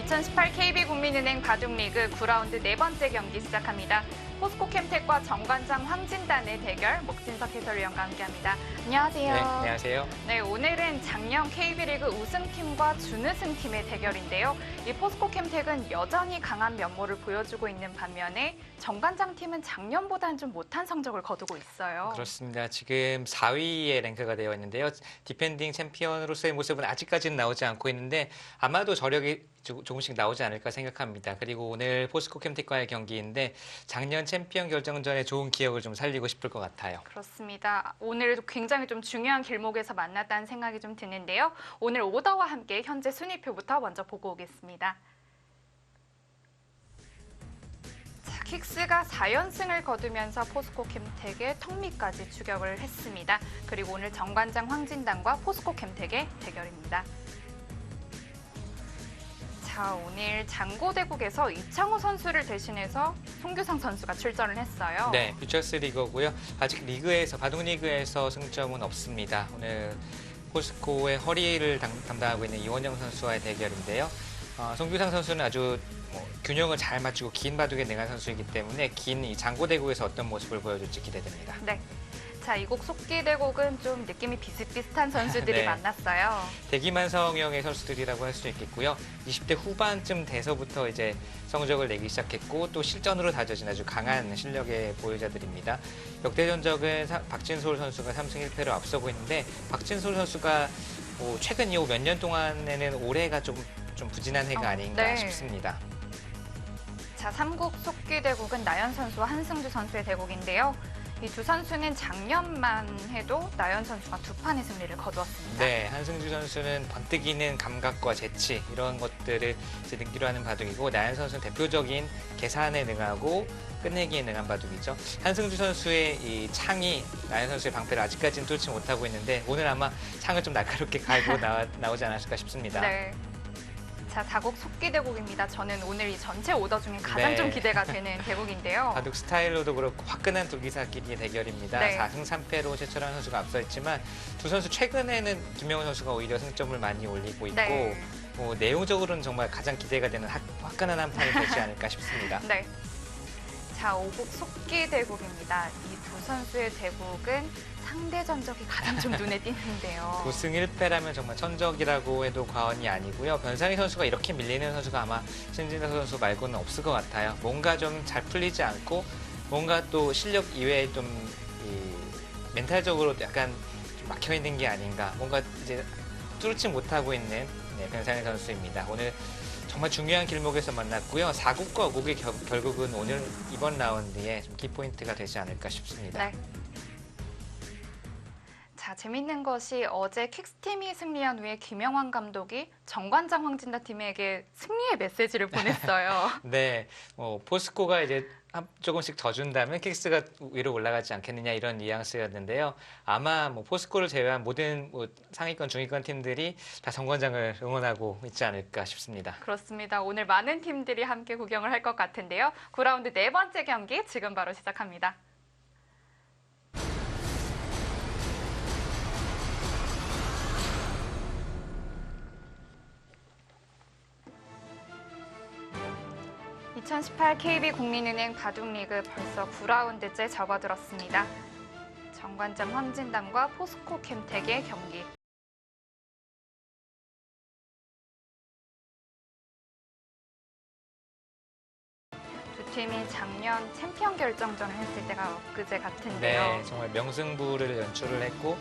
2018 KB국민은행 바둑리그 9라운드 네 번째 경기 시작합니다. 포스코 캠텍과 정관장 황진단의 대결, 목진석 해설위원과 함께합니다. 안녕하세요. 네, 안녕하세요. 네, 오늘은 작년 KB리그 우승팀과 준우승팀의 대결인데요. 이 포스코 캠텍은 여전히 강한 면모를 보여주고 있는 반면에 정관장 팀은 작년보다는 좀 못한 성적을 거두고 있어요. 그렇습니다. 지금 4위에 랭크가 되어 있는데요. 디펜딩 챔피언으로서의 모습은 아직까지는 나오지 않고 있는데 아마도 저력이 조금씩 나오지 않을까 생각합니다. 그리고 오늘 포스코 캠텍과의 경기인데 작년 챔피언 결정전의 좋은 기억을 좀 살리고 싶을 것 같아요. 그렇습니다. 오늘 굉장히 좀 중요한 길목에서 만났다는 생각이 좀 드는데요. 오늘 오더와 함께 현재 순위표부터 먼저 보고 오겠습니다. 자, 킥스가 4연승을 거두면서 포스코 캠텍의 턱밑까지 추격을 했습니다. 그리고 오늘 정관장 황진단과 포스코 캠텍의 대결입니다. 자, 오늘 장고대국에서 이창호 선수를 대신해서 송규상 선수가 출전을 했어요. 네, 퓨처스 리그고요. 아직 리그에서 바둑리그에서 승점은 없습니다. 오늘 포스코의 허리를 담당하고 있는 이원영 선수와의 대결인데요. 송규상 선수는 아주 균형을 잘 맞추고 긴 바둑에 능한 선수이기 때문에 긴 이 장고대국에서 어떤 모습을 보여줄지 기대됩니다. 네. 자, 이곡 속기대곡은 좀 느낌이 비슷비슷한 선수들이 네. 만났어요. 대기만성형의 선수들이라고 할 수 있겠고요. 20대 후반쯤 돼서부터 이제 성적을 내기 시작했고 또 실전으로 다져진 아주 강한 실력의 보유자들입니다. 역대 전적은 박진솔 선수가 3승 1패로 앞서고 있는데 박진솔 선수가 최근 이후 몇 년 동안에는 올해가 좀 부진한 해가 아닌가 네. 싶습니다. 자, 3국 속기대국은 나연 선수와 한승주 선수의 대국인데요. 이 두 선수는 작년만 해도 나연 선수가 두 판의 승리를 거두었습니다. 네, 한승주 선수는 번뜩이는 감각과 재치 이런 것들을 이제 능기로 하는 바둑이고 나연 선수는 대표적인 계산에 능하고 끝내기에 능한 바둑이죠. 한승주 선수의 이 창이 나연 선수의 방패를 아직까지는 뚫지 못하고 있는데 오늘 아마 창을 좀 날카롭게 갈고 나오지 않았을까 싶습니다. 네. 자, 4곡 속기대국입니다. 저는 오늘 이 전체 오더 중에 가장 네. 좀 기대가 되는 대국인데요. 바둑 스타일로도 그렇고 화끈한 두 기사끼리의 대결입니다. 네. 4승 3패로 최철환 선수가 앞서 있지만 두 선수 최근에는 김명훈 선수가 오히려 승점을 많이 올리고 있고 네. 내용적으로는 정말 가장 기대가 되는 화끈한 한 판이 되지 않을까 싶습니다. 네. 자, 5곡 속기대국입니다. 이 두 선수의 대국은 상대 전적이 가장 좀 눈에 띄는데요. 9승 1패라면 정말 천적이라고 해도 과언이 아니고요. 변상희 선수가 이렇게 밀리는 선수가 아마 신진서 선수 말고는 없을 것 같아요. 뭔가 좀 잘 풀리지 않고 뭔가 또 실력 이외에 좀 멘탈적으로 약간 좀 막혀있는 게 아닌가. 뭔가 이제 뚫지 못하고 있는 변상희 선수입니다. 오늘 정말 중요한 길목에서 만났고요. 4국과 5국의 결국은 오늘 이번 라운드에 좀 키포인트가 되지 않을까 싶습니다. 네. 자, 재밌는 것이 어제 킥스팀이 승리한 후에 김영환 감독이 정관장 황진단 팀에게 승리의 메시지를 보냈어요. 네, 포스코가 이제 조금씩 져준다면 킥스가 위로 올라가지 않겠느냐 이런 뉘앙스였는데요. 아마 포스코를 제외한 모든 상위권, 중위권 팀들이 다 정관장을 응원하고 있지 않을까 싶습니다. 그렇습니다. 오늘 많은 팀들이 함께 구경을 할 것 같은데요. 9라운드 네 번째 경기 지금 바로 시작합니다. (2018) KB국민은행 바둑리그 벌써 9라운드째 접어들었습니다. 정관장 황진단과 포스코 캠텍의 경기. 두 팀이 작년 챔피언 결정전을 했을 때가 엊그제 같은데요. 네, 정말 명승부를 연출을 했고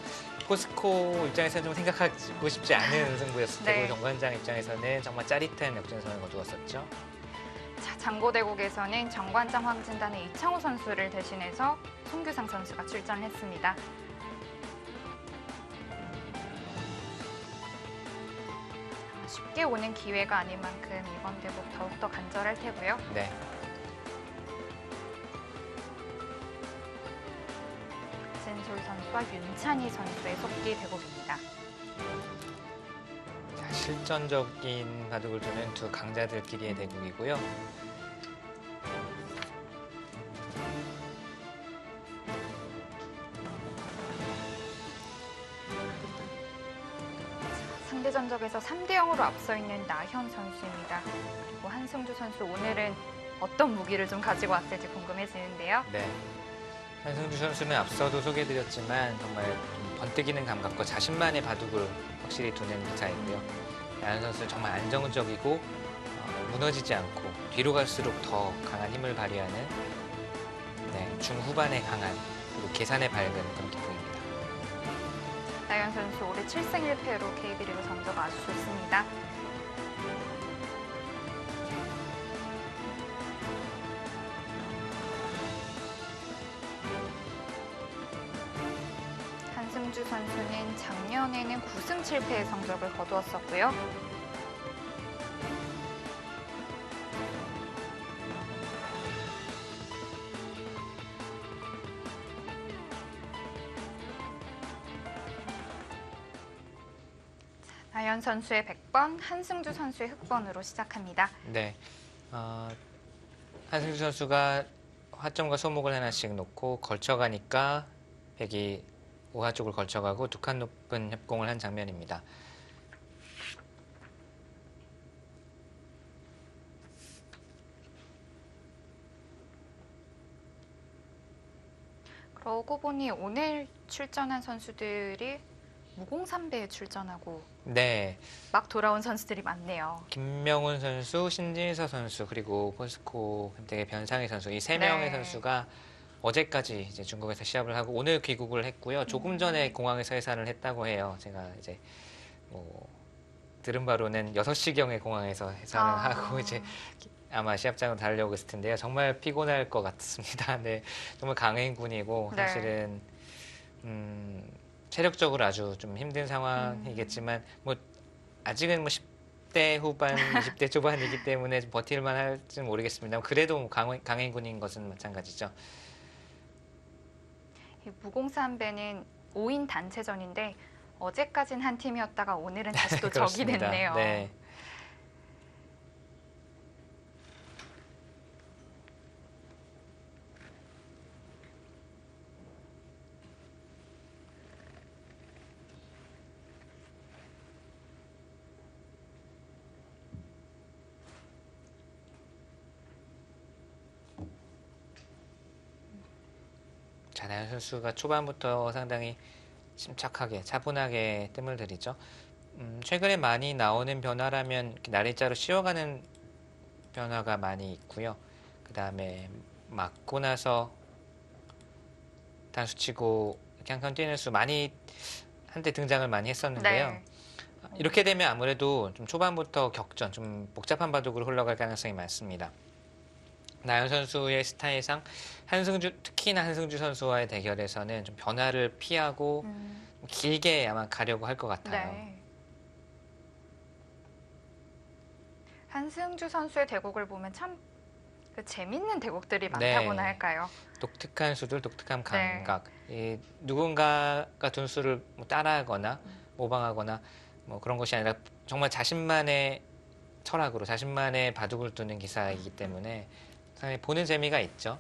포스코 입장에서는 좀 생각하고 싶지 않은 승부였을 테고 네. 정관장 입장에서는 정말 짜릿한 역전선을 거두었었죠. 자, 장고대국에서는 정관장 황진단의 이창호 선수를 대신해서 송규상 선수가 출전을 했습니다. 쉽게 오는 기회가 아닌 만큼 이번 대국 더욱더 간절할 테고요. 네. 박진솔 선수와 윤찬희 선수의 속기 대국입니다. 자, 실전적인 바둑을 두는 두 강자들끼리의 대국이고요. 현대전적에서 3대 0으로 앞서 있는 나현 선수입니다. 그리고 한승주 선수 오늘은 어떤 무기를 좀 가지고 왔을지 궁금해지는데요. 네. 한승주 선수는 앞서도 소개해드렸지만 정말 좀 번뜩이는 감각과 자신만의 바둑을 확실히 두는 기사이고요. 나현 선수는 정말 안정적이고 무너지지 않고 뒤로 갈수록 더 강한 힘을 발휘하는 중후반에 강한 그리고 계산에 밝은 그런 기풍입니다. 나현 선수 올해 7승 1패로 KB리그 성적 아주 좋습니다. 한승주 선수는 작년에는 9승 7패의 성적을 거두었었고요. 나현 선수의 100번, 한승주 선수의 흑번으로 시작합니다. 네. 한승주 선수가 화점과 소목을 하나씩 놓고 걸쳐가니까 백이 우하 쪽을 걸쳐가고 두 칸 높은 협공을 한 장면입니다. 그러고 보니 오늘 출전한 선수들이 무공삼배에 출전하고 네. 막 돌아온 선수들이 많네요. 김명훈 선수, 신진서 선수, 그리고 포스코 되게 변상희 선수 이 세 명의 선수가 어제까지 이제 중국에서 시합을 하고 오늘 귀국을 했고요. 조금 전에 공항에서 해산을 했다고 해요. 제가 이제 들은 바로는 6시경에 공항에서 해산을 하고 이제 아마 시합장으로 달려오고 있을 텐데요. 정말 피곤할 것 같습니다. 네, 정말 강행군이고 사실은 체력적으로 아주 좀 힘든 상황이겠지만 뭐 아직은 뭐 10대 후반, 20대 초반이기 때문에 좀 버틸만 할지는 모르겠습니다. 그래도 강행군인 것은 마찬가지죠. 이 무공삼배는 5인 단체전인데 어제까진 한 팀이었다가 오늘은 다시 또 적이 됐네요. 네. 나현 선수가 초반부터 상당히 침착하게 차분하게 뜸을 들이죠. 최근에 많이 나오는 변화라면 날일자로 씌워가는 변화가 많이 있고요. 그 다음에 맞고 나서 단수치고 이렇게 한 칸 뛰는 수 많이 한때 등장을 많이 했었는데요. 네. 이렇게 되면 아무래도 좀 초반부터 격전, 좀 복잡한 바둑으로 흘러갈 가능성이 많습니다. 나현 선수의 스타일상 특히나 한승주 선수와의 대결에서는 좀 변화를 피하고 길게 아마 가려고 할 것 같아요. 네. 한승주 선수의 대국을 보면 참 재밌는 대국들이 많다고나 할까요? 독특한 수들, 독특한 감각. 누군가가 둔 수를 따라하거나 모방하거나 뭐 그런 것이 아니라 정말 자신만의 철학으로 자신만의 바둑을 두는 기사이기 때문에 상당히 보는 재미가 있죠.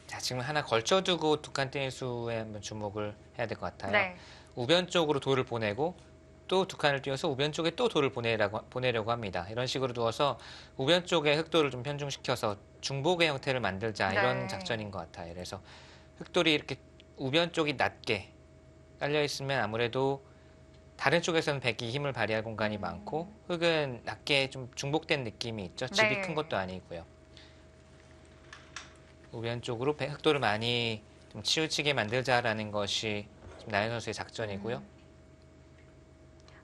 자, 지금 하나 걸쳐두고 두 칸 띄는 수에 한번 주목을 해야 될 것 같아요. 네. 우변 쪽으로 돌을 보내고 또 두 칸을 띄워서 우변 쪽에 또 돌을 보내려고 합니다. 이런 식으로 두어서 우변 쪽에 흑돌을 좀 편중시켜서 중복의 형태를 만들자 이런 작전인 것 같아요. 그래서 흑돌이 이렇게 우변 쪽이 낮게 깔려 있으면 아무래도 다른 쪽에서는 백이 힘을 발휘할 공간이 많고 흑은 낮게 좀 중복된 느낌이 있죠. 집이 큰 것도 아니고요. 우변 쪽으로 흑돌을 많이 좀 치우치게 만들자라는 것이 나현 선수의 작전이고요.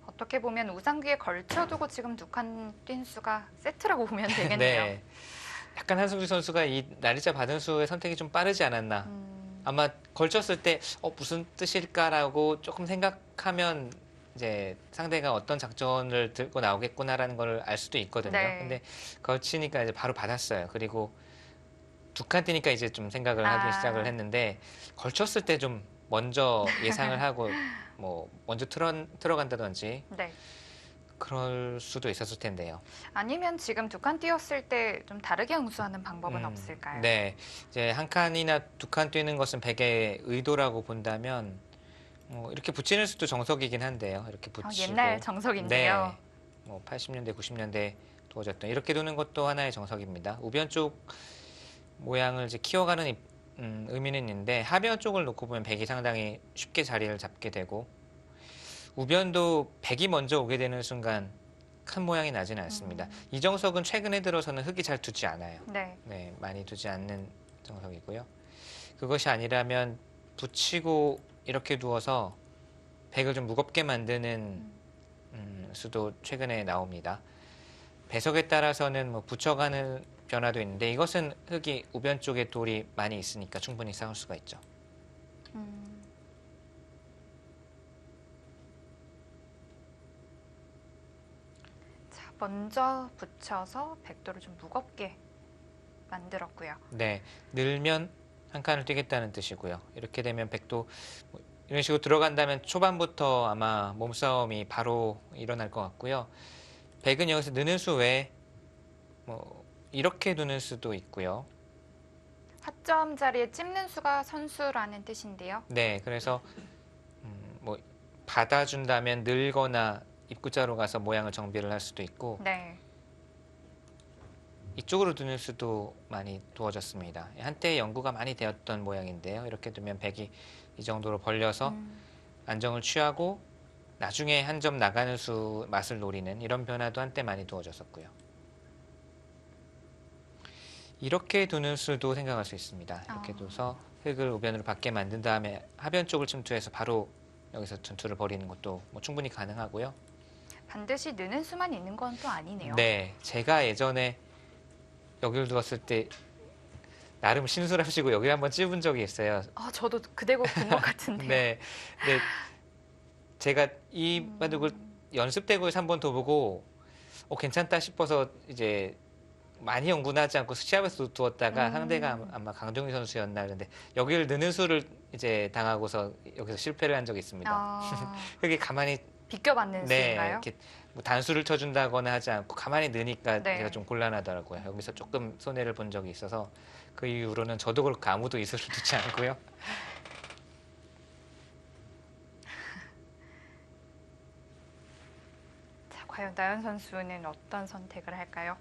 어떻게 보면 우상귀에 걸쳐두고 지금 두 칸 뛴 수가 세트라고 보면 되겠네요. 네. 약간 한승주 선수가 이 날일자 받은 수의 선택이 좀 빠르지 않았나. 아마 걸쳤을 때 무슨 뜻일까라고 조금 생각하면 이제 상대가 어떤 작전을 들고 나오겠구나라는 걸 알 수도 있거든요. 근데 걸치니까 이제 바로 받았어요. 그리고 두 칸 뛰니까 이제 좀 생각을 하기 시작을 했는데 걸쳤을 때 좀 먼저 예상을 하고 뭐 먼저 틀어간다든지 그럴 수도 있었을 텐데요. 아니면 지금 두 칸 뛰었을 때 좀 다르게 응수하는 방법은 없을까요? 네, 이제 한 칸이나 두 칸 뛰는 것은 백의 의도라고 본다면 이렇게 붙이는 수도 정석이긴 한데요. 이렇게 붙이고 옛날 정석인데요. 네, 80년대, 90년대 두어졌던 이렇게 두는 것도 하나의 정석입니다. 우변 쪽 모양을 이제 키워가는 의미는 있는데 하변 쪽을 놓고 보면 백이 상당히 쉽게 자리를 잡게 되고 우변도 백이 먼저 오게 되는 순간 큰 모양이 나지는 않습니다. 이 정석은 최근에 들어서는 흙이 잘 두지 않아요. 네. 네, 많이 두지 않는 정석이고요. 그것이 아니라면 붙이고 이렇게 두어서 백을 좀 무겁게 만드는 수도 최근에 나옵니다. 배석에 따라서는 뭐 붙여가는 변화도 있는데 이것은 흙이 우변 쪽에 돌이 많이 있으니까 충분히 쌓을 수가 있죠. 자, 먼저 붙여서 백도를 좀 무겁게 만들었고요. 네, 늘면 한 칸을 뛰겠다는 뜻이고요. 이렇게 되면 백도 이런 식으로 들어간다면 초반부터 아마 몸싸움이 바로 일어날 것 같고요. 백은 여기서 느는 수 외에 이렇게 두는 수도 있고요. 하점 자리에 찝는 수가 선수라는 뜻인데요. 네, 그래서 받아준다면 늘거나 입구자로 가서 모양을 정비를 할 수도 있고 네. 이쪽으로 두는 수도 많이 두어졌습니다. 한때 연구가 많이 되었던 모양인데요. 이렇게 두면 백이 이 정도로 벌려서 안정을 취하고 나중에 한 점 나가는 수 맛을 노리는 이런 변화도 한때 많이 두어졌었고요. 이렇게 두는 수도 생각할 수 있습니다. 이렇게 둬서 흙을 우변으로 받게 만든 다음에 하변 쪽을 침투해서 바로 여기서 전투를 벌이는 것도 충분히 가능하고요. 반드시 느는 수만 있는 건 또 아니네요. 네, 제가 예전에 여기를 두었을 때 나름 신술하시고 여기 한번 찝은 적이 있어요. 저도 그대로 둔 것 같은데요. 네, 네, 제가 이 바둑을 연습대구에서 한번 더 보고 괜찮다 싶어서 이제 많이 연구는 하지 않고 시합에서 두었다가 상대가 아마 강동희 선수였나 그런데 여기를 느는 수를 이제 당하고서 여기서 실패를 한 적이 있습니다. 그게 가만히 비껴받는 수인가요? 이렇게 단수를 쳐준다거나 하지 않고 가만히 느니까 네. 제가 좀 곤란하더라고요. 여기서 조금 손해를 본 적이 있어서 그 이후로는 저도 그렇고 아무도 이수를 두지 않고요. 자, 과연 나연 선수는 어떤 선택을 할까요?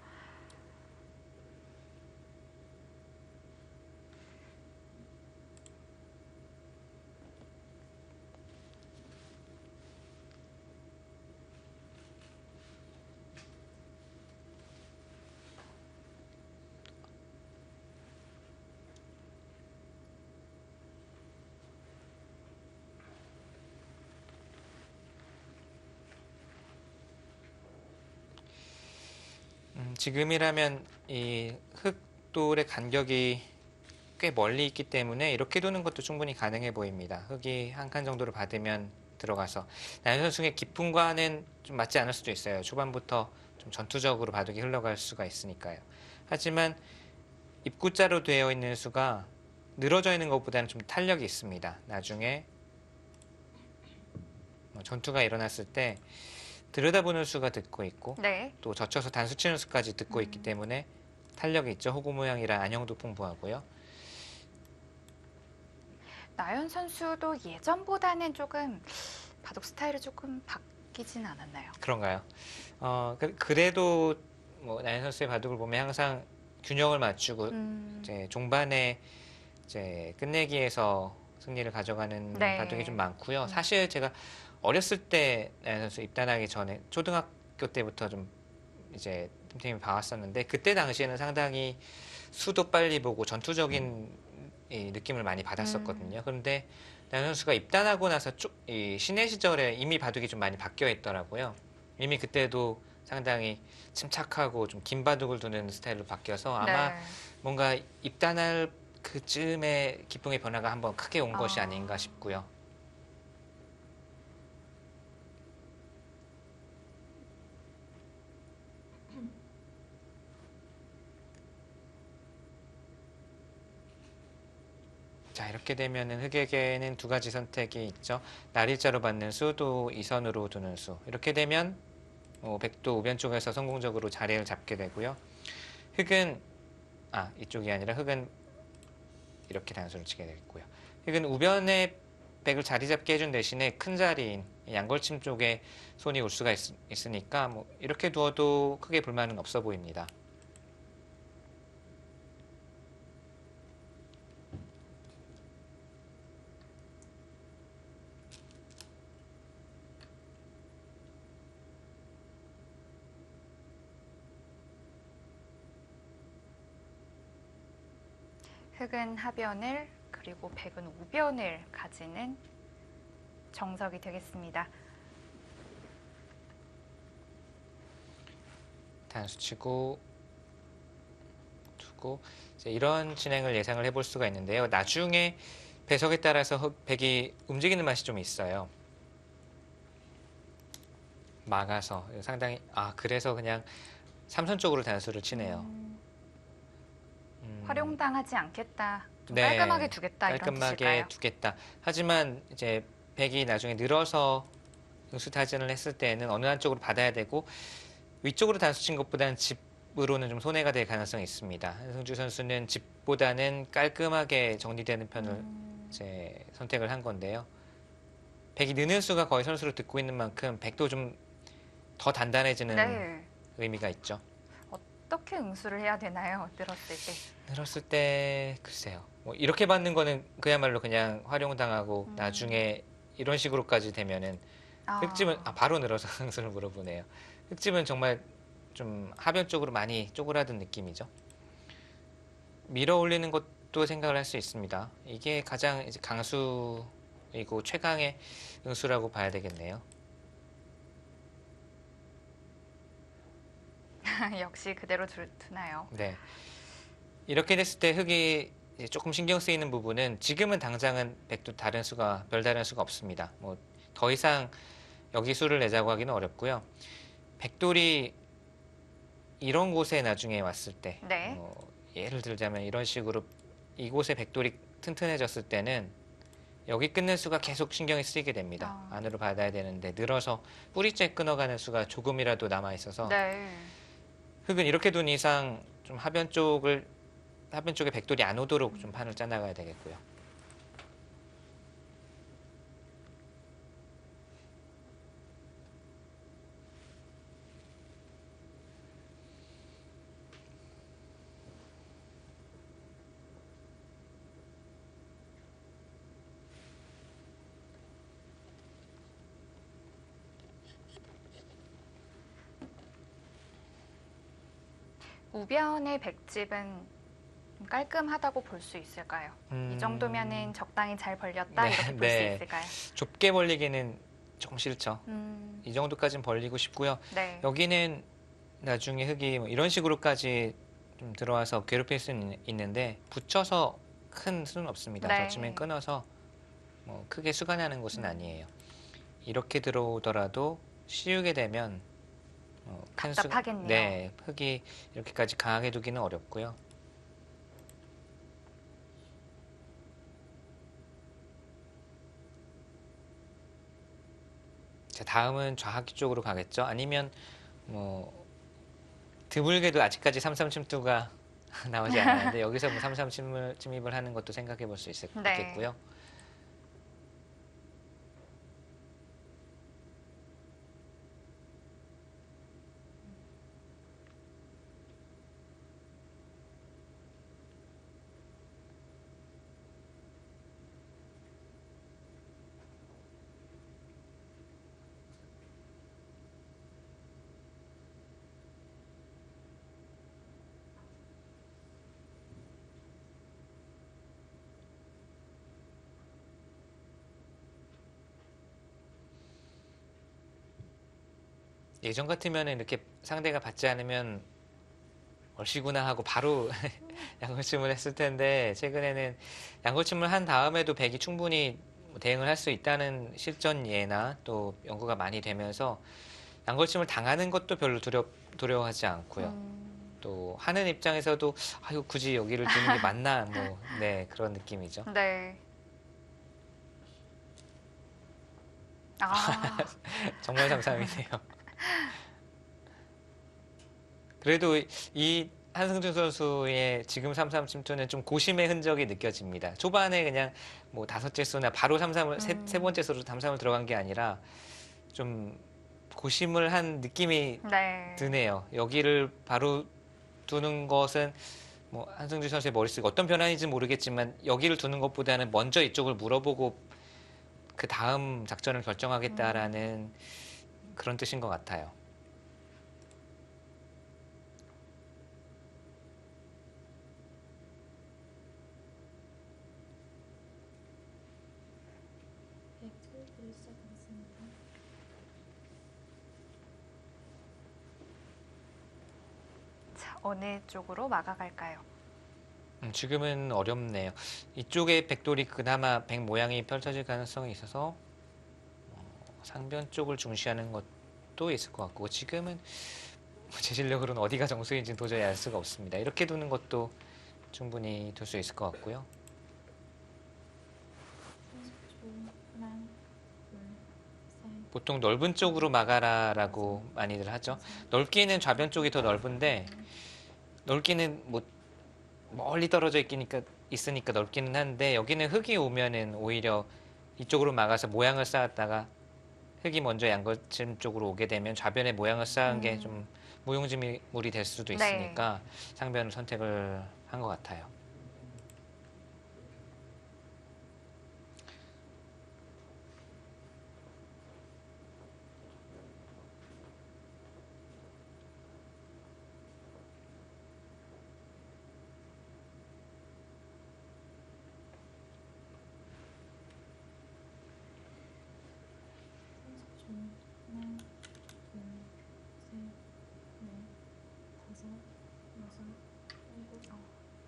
지금이라면 이 흙돌의 간격이 꽤 멀리 있기 때문에 이렇게 두는 것도 충분히 가능해 보입니다. 흙이 한 칸 정도를 받으면 들어가서 나연 선수의 기풍과는 좀 맞지 않을 수도 있어요. 초반부터 좀 전투적으로 바둑이 흘러갈 수가 있으니까요. 하지만 입구자로 되어 있는 수가 늘어져 있는 것보다는 좀 탄력이 있습니다. 나중에 전투가 일어났을 때 들여다보는 수가 듣고 있고 네. 또 젖혀서 단수 치는 수까지 듣고 있기 때문에 탄력이 있죠. 호구 모양이라 안형도 풍부하고요. 나연 선수도 예전보다는 조금 바둑 스타일이 조금 바뀌진 않았나요? 그런가요? 그래도 나연 선수의 바둑을 보면 항상 균형을 맞추고 이제 종반에 이제 끝내기에서 승리를 가져가는 네. 바둑이 좀 많고요. 사실 제가 어렸을 때 나연 선수 입단하기 전에 초등학교 때부터 좀 이제 틈틈이 봐왔었는데 그때 당시에는 상당히 수도 빨리 보고 전투적인 이 느낌을 많이 받았었거든요. 그런데 나연 선수가 입단하고 나서 이 신예 시절에 이미 바둑이 좀 많이 바뀌어 있더라고요. 이미 그때도 상당히 침착하고 좀 긴 바둑을 두는 스타일로 바뀌어서 아마 네. 뭔가 입단할 그쯤에 기풍의 변화가 한번 크게 온 것이 아닌가 싶고요. 자, 이렇게 되면은 흙에게는 두 가지 선택이 있죠. 날일자로 받는 수, 또 이선으로 두는 수. 이렇게 되면 백도 우변 쪽에서 성공적으로 자리를 잡게 되고요. 흙은 이쪽이 아니라 흙은 이렇게 단수를 치게 되겠고요. 흙은 우변에 백을 자리 잡게 해준 대신에 큰 자리인 양걸침 쪽에 손이 올 수가 있으니까 뭐 이렇게 두어도 크게 불만은 없어 보입니다. 흑은 하변을 그리고 백은 우변을 가지는 정석이 되겠습니다. 단수 치고 두고 이제 이런 진행을 예상을 해볼 수가 있는데요. 나중에 배석에 따라서 백이 움직이는 맛이 좀 있어요. 막아서 상당히 그래서 그냥 삼선 쪽으로 단수를 치네요. 활용당하지 않겠다. 좀 네, 깔끔하게 두겠다 이런 깔끔하게 뜻일까요? 두겠다. 하지만 이제 백이 나중에 늘어서 응수 타진을 했을 때는 어느 한쪽으로 받아야 되고 위쪽으로 단수 친 것보다는 집으로는 좀 손해가 될 가능성이 있습니다. 한승주 선수는 집보다는 깔끔하게 정리되는 편을 이제 선택을 한 건데요. 백이 느는 수가 거의 선수로 듣고 있는 만큼 백도 좀 더 단단해지는 네. 의미가 있죠. 어떻게 응수를 해야 되나요? 늘었을 때. 늘었을 때 글쎄요. 뭐 이렇게 받는 거는 그야말로 그냥 활용당하고 나중에 이런 식으로까지 되면은 흑집은 바로 늘어서 응수를 물어보네요. 흑집은 정말 좀 하변 쪽으로 많이 쪼그라든 느낌이죠. 밀어 올리는 것도 생각을 할 수 있습니다. 이게 가장 이제 강수이고 최강의 응수라고 봐야 되겠네요. 역시 그대로 두나요? 네. 이렇게 됐을 때 흑이 이제 조금 신경 쓰이는 부분은 지금은 당장은 백도 별다른 수가 없습니다. 뭐 더 이상 여기 수를 내자고 하기는 어렵고요. 백돌이 이런 곳에 나중에 왔을 때, 네. 예를 들자면 이런 식으로 이곳에 백돌이 튼튼해졌을 때는 여기 끊는 수가 계속 신경이 쓰이게 됩니다. 안으로 받아야 되는데 늘어서 뿌리째 끊어가는 수가 조금이라도 남아 있어서 네. 흑은 이렇게 둔 이상 좀 하변 쪽에 백돌이 안 오도록 좀 판을 짜나가야 되겠고요. 우변의 백집은 좀 깔끔하다고 볼 수 있을까요? 이 정도면은 적당히 잘 벌렸다 네, 이렇게 볼 수 네. 있을까요? 좁게 벌리기는 조금 싫죠. 이 정도까지는 벌리고 싶고요. 네. 여기는 나중에 흑이 뭐 이런 식으로까지 좀 들어와서 괴롭힐 수는 있는데 붙여서 큰 수는 없습니다. 네. 젖히면 끊어서 뭐 크게 수가 나는 곳은 아니에요. 이렇게 들어오더라도 씌우게 되면 큰 답답하겠네요. 네, 흑이 이렇게까지 강하게 두기는 어렵고요. 자, 다음은 좌하기 쪽으로 가겠죠. 아니면 뭐 드물게도 아직까지 삼삼 침투가 나오지 않았는데 여기서 뭐 삼삼 침입을 하는 것도 생각해 볼 수 있겠고요. 예전 같으면 이렇게 상대가 받지 않으면 얼씨구나 하고 바로 양골침을 했을 텐데 최근에는 양골침을 한 다음에도 백이 충분히 대응을 할 수 있다는 실전 예나 또 연구가 많이 되면서 양골침을 당하는 것도 별로 두려워하지 않고요. 또 하는 입장에서도 아유 굳이 여기를 두는 게 맞나 뭐 네 그런 느낌이죠. 네. 정말 상상이네요. 그래도 이 한승준 선수의 지금 3-3 침투는 좀 고심의 흔적이 느껴집니다. 초반에 그냥 뭐 5째 수나 바로 3-3을 세 번째 수로 3-3을 들어간 게 아니라 좀 고심을 한 느낌이 네. 드네요. 여기를 바로 두는 것은 뭐 한승준 선수의 머릿속에 어떤 변화인지 모르겠지만 여기를 두는 것보다는 먼저 이쪽을 물어보고 그 다음 작전을 결정하겠다라는 그런 뜻인 것 같아요. 자, 어느 쪽으로 막아갈까요? 지금은 어렵네요. 이쪽에 백돌이 그나마 백 모양이 펼쳐질 가능성이 있어서 상변 쪽을 중시하는 것도 있을 것 같고 지금은 제 실력으로는 어디가 정수인지는 도저히 알 수가 없습니다. 이렇게 두는 것도 충분히 둘 수 있을 것 같고요. 보통 넓은 쪽으로 막아라라고 많이들 하죠. 넓기는 좌변 쪽이 더 넓은데 넓기는 뭐 멀리 떨어져 있으니까 넓기는 한데 여기는 흙이 오면은 오히려 이쪽으로 막아서 모양을 쌓았다가 흙이 먼저 양거점 쪽으로 오게 되면 좌변에 모양을 쌓은 게 좀 무용지물이 될 수도 있으니까 상변을 선택을 한 것 같아요.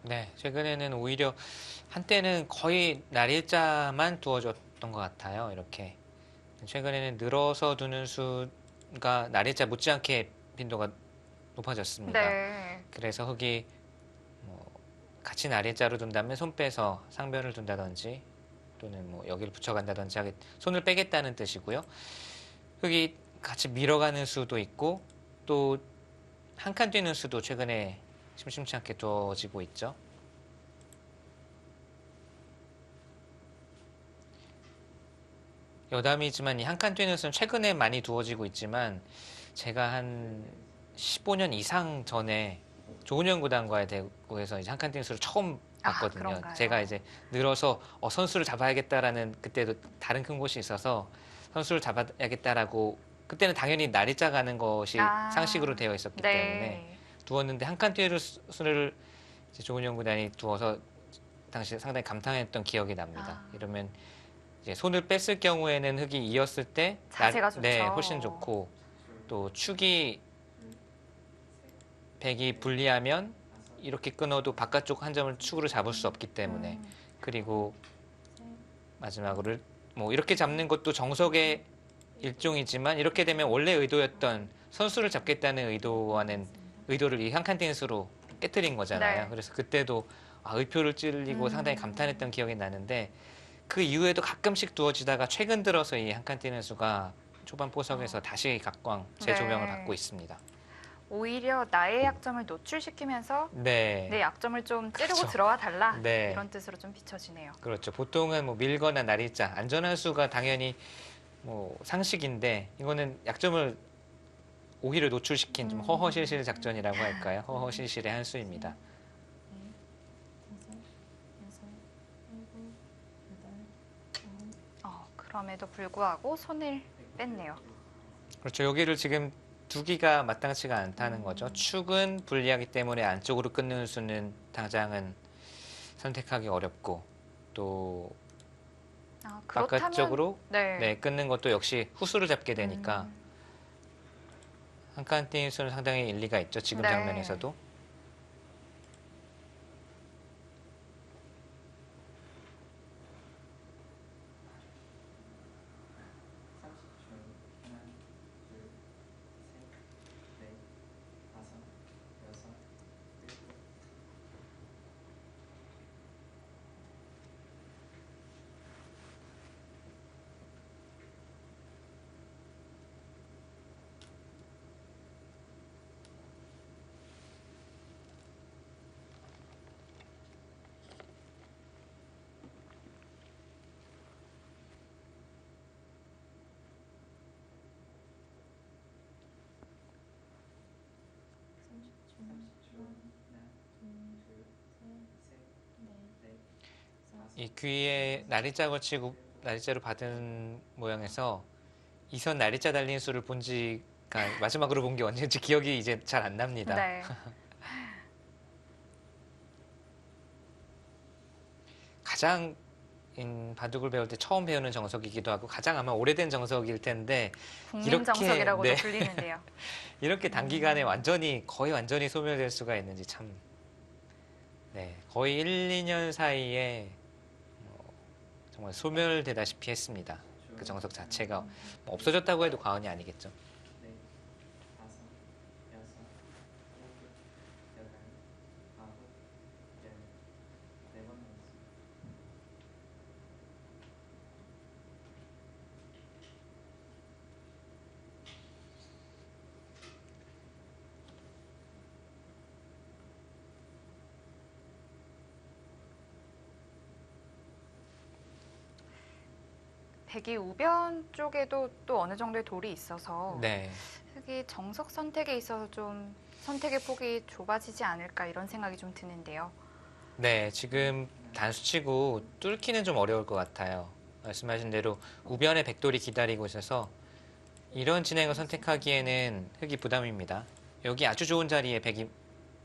네, 최근에는 오히려 한때는 거의 날일자만 두어졌던 것 같아요. 이렇게 최근에는 늘어서 두는 수가 날일자 못지않게 빈도가 높아졌습니다. 네. 그래서 흙이 뭐 같이 날일자로 둔다면 손 빼서 상변을 둔다든지 또는 뭐 여기를 붙여간다든지 손을 빼겠다는 뜻이고요. 흙이 같이 밀어가는 수도 있고 또 한 칸 뛰는 수도 최근에 심심치 않게 두어지고 있죠. 여담이지만 이 한 칸 뛰는 수는 최근에 많이 두어지고 있지만 제가 한 15년 이상 전에 조은현 구단과의 대구에서 이제 한 칸 뛰는 수를 처음 봤거든요. 그런가요? 제가 이제 늘어서 선수를 잡아야겠다라는 그때도 다른 큰 곳이 있어서 선수를 잡아야겠다라고 그때는 당연히 날짜 가는 것이 상식으로 되어 있었기 때문에 두었는데 한 칸 뛰는 수를 이제 조은현 구단이 두어서 당시 상당히 감탄했던 기억이 납니다. 이러면 이제 손을 뺐을 경우에는 흙이 이었을 때 자세가 좋죠. 네, 훨씬 좋고 또 축이 백이 불리하면 이렇게 끊어도 바깥쪽 한 점을 축으로 잡을 수 없기 때문에 그리고 마지막으로 뭐 이렇게 잡는 것도 정석의 일종이지만 이렇게 되면 원래 의도였던 선수를 잡겠다는 의도를 이 한 칸 댄스로 깨뜨린 거잖아요. 네. 그래서 그때도 의표를 찔리고 상당히 감탄했던 기억이 나는데 그 이후에도 가끔씩 두어지다가 최근 들어서 이 한 칸 뛰는 수가 초반 포석에서 다시 각광 재조명을 받고 있습니다. 오히려 나의 약점을 노출시키면서 내 약점을 좀 찌르고 그렇죠. 들어와 달라 네. 이런 뜻으로 좀 비춰지네요. 그렇죠. 보통은 뭐 밀거나 날일자 안전한 수가 당연히 뭐 상식인데 이거는 약점을 오히려 노출시킨 좀 허허실실 작전이라고 할까요? 허허실실의 한 수입니다. 그럼에도 불구하고 손을 뺐네요. 그렇죠. 여기를 지금 두기가 마땅치가 않다는 거죠. 축은 불리하기 때문에 안쪽으로 끊는 수는 당장은 선택하기 어렵고 또 바깥쪽으로 끊는 것도 역시 후수를 잡게 되니까 한 칸 띄는 수는 상당히 일리가 있죠. 지금 장면에서도. 이 귀에 나리자 걸치고 나리자로 받은 모양에서 이선 나리자 달린 수를 본 지가 마지막으로 본 게 언제인지 기억이 이제 잘 안 납니다. 네. 가장 바둑을 배울 때 처음 배우는 정석이기도 하고 가장 아마 오래된 정석일 텐데 국민 정석이라고도 네. 불리는데요. 이렇게 단기간에 거의 완전히 소멸될 수가 있는지 참 네, 거의 1, 2년 사이에 정말 소멸되다시피 했습니다. 그 정석 자체가 뭐 없어졌다고 해도 과언이 아니겠죠. 네, 다섯, 여섯, 일곱, 여덟, 아홉, 열, 네 번 남았습니다. 백이 우변 쪽에도 또 어느 정도의 돌이 있어서 네. 흑이 정석 선택에 있어서 좀 선택의 폭이 좁아지지 않을까 이런 생각이 좀 드는데요. 네, 지금 단수치고 뚫기는 좀 어려울 것 같아요. 말씀하신 대로 우변에 백돌이 기다리고 있어서 이런 진행을 선택하기에는 흑이 부담입니다. 여기 아주 좋은 자리에 백의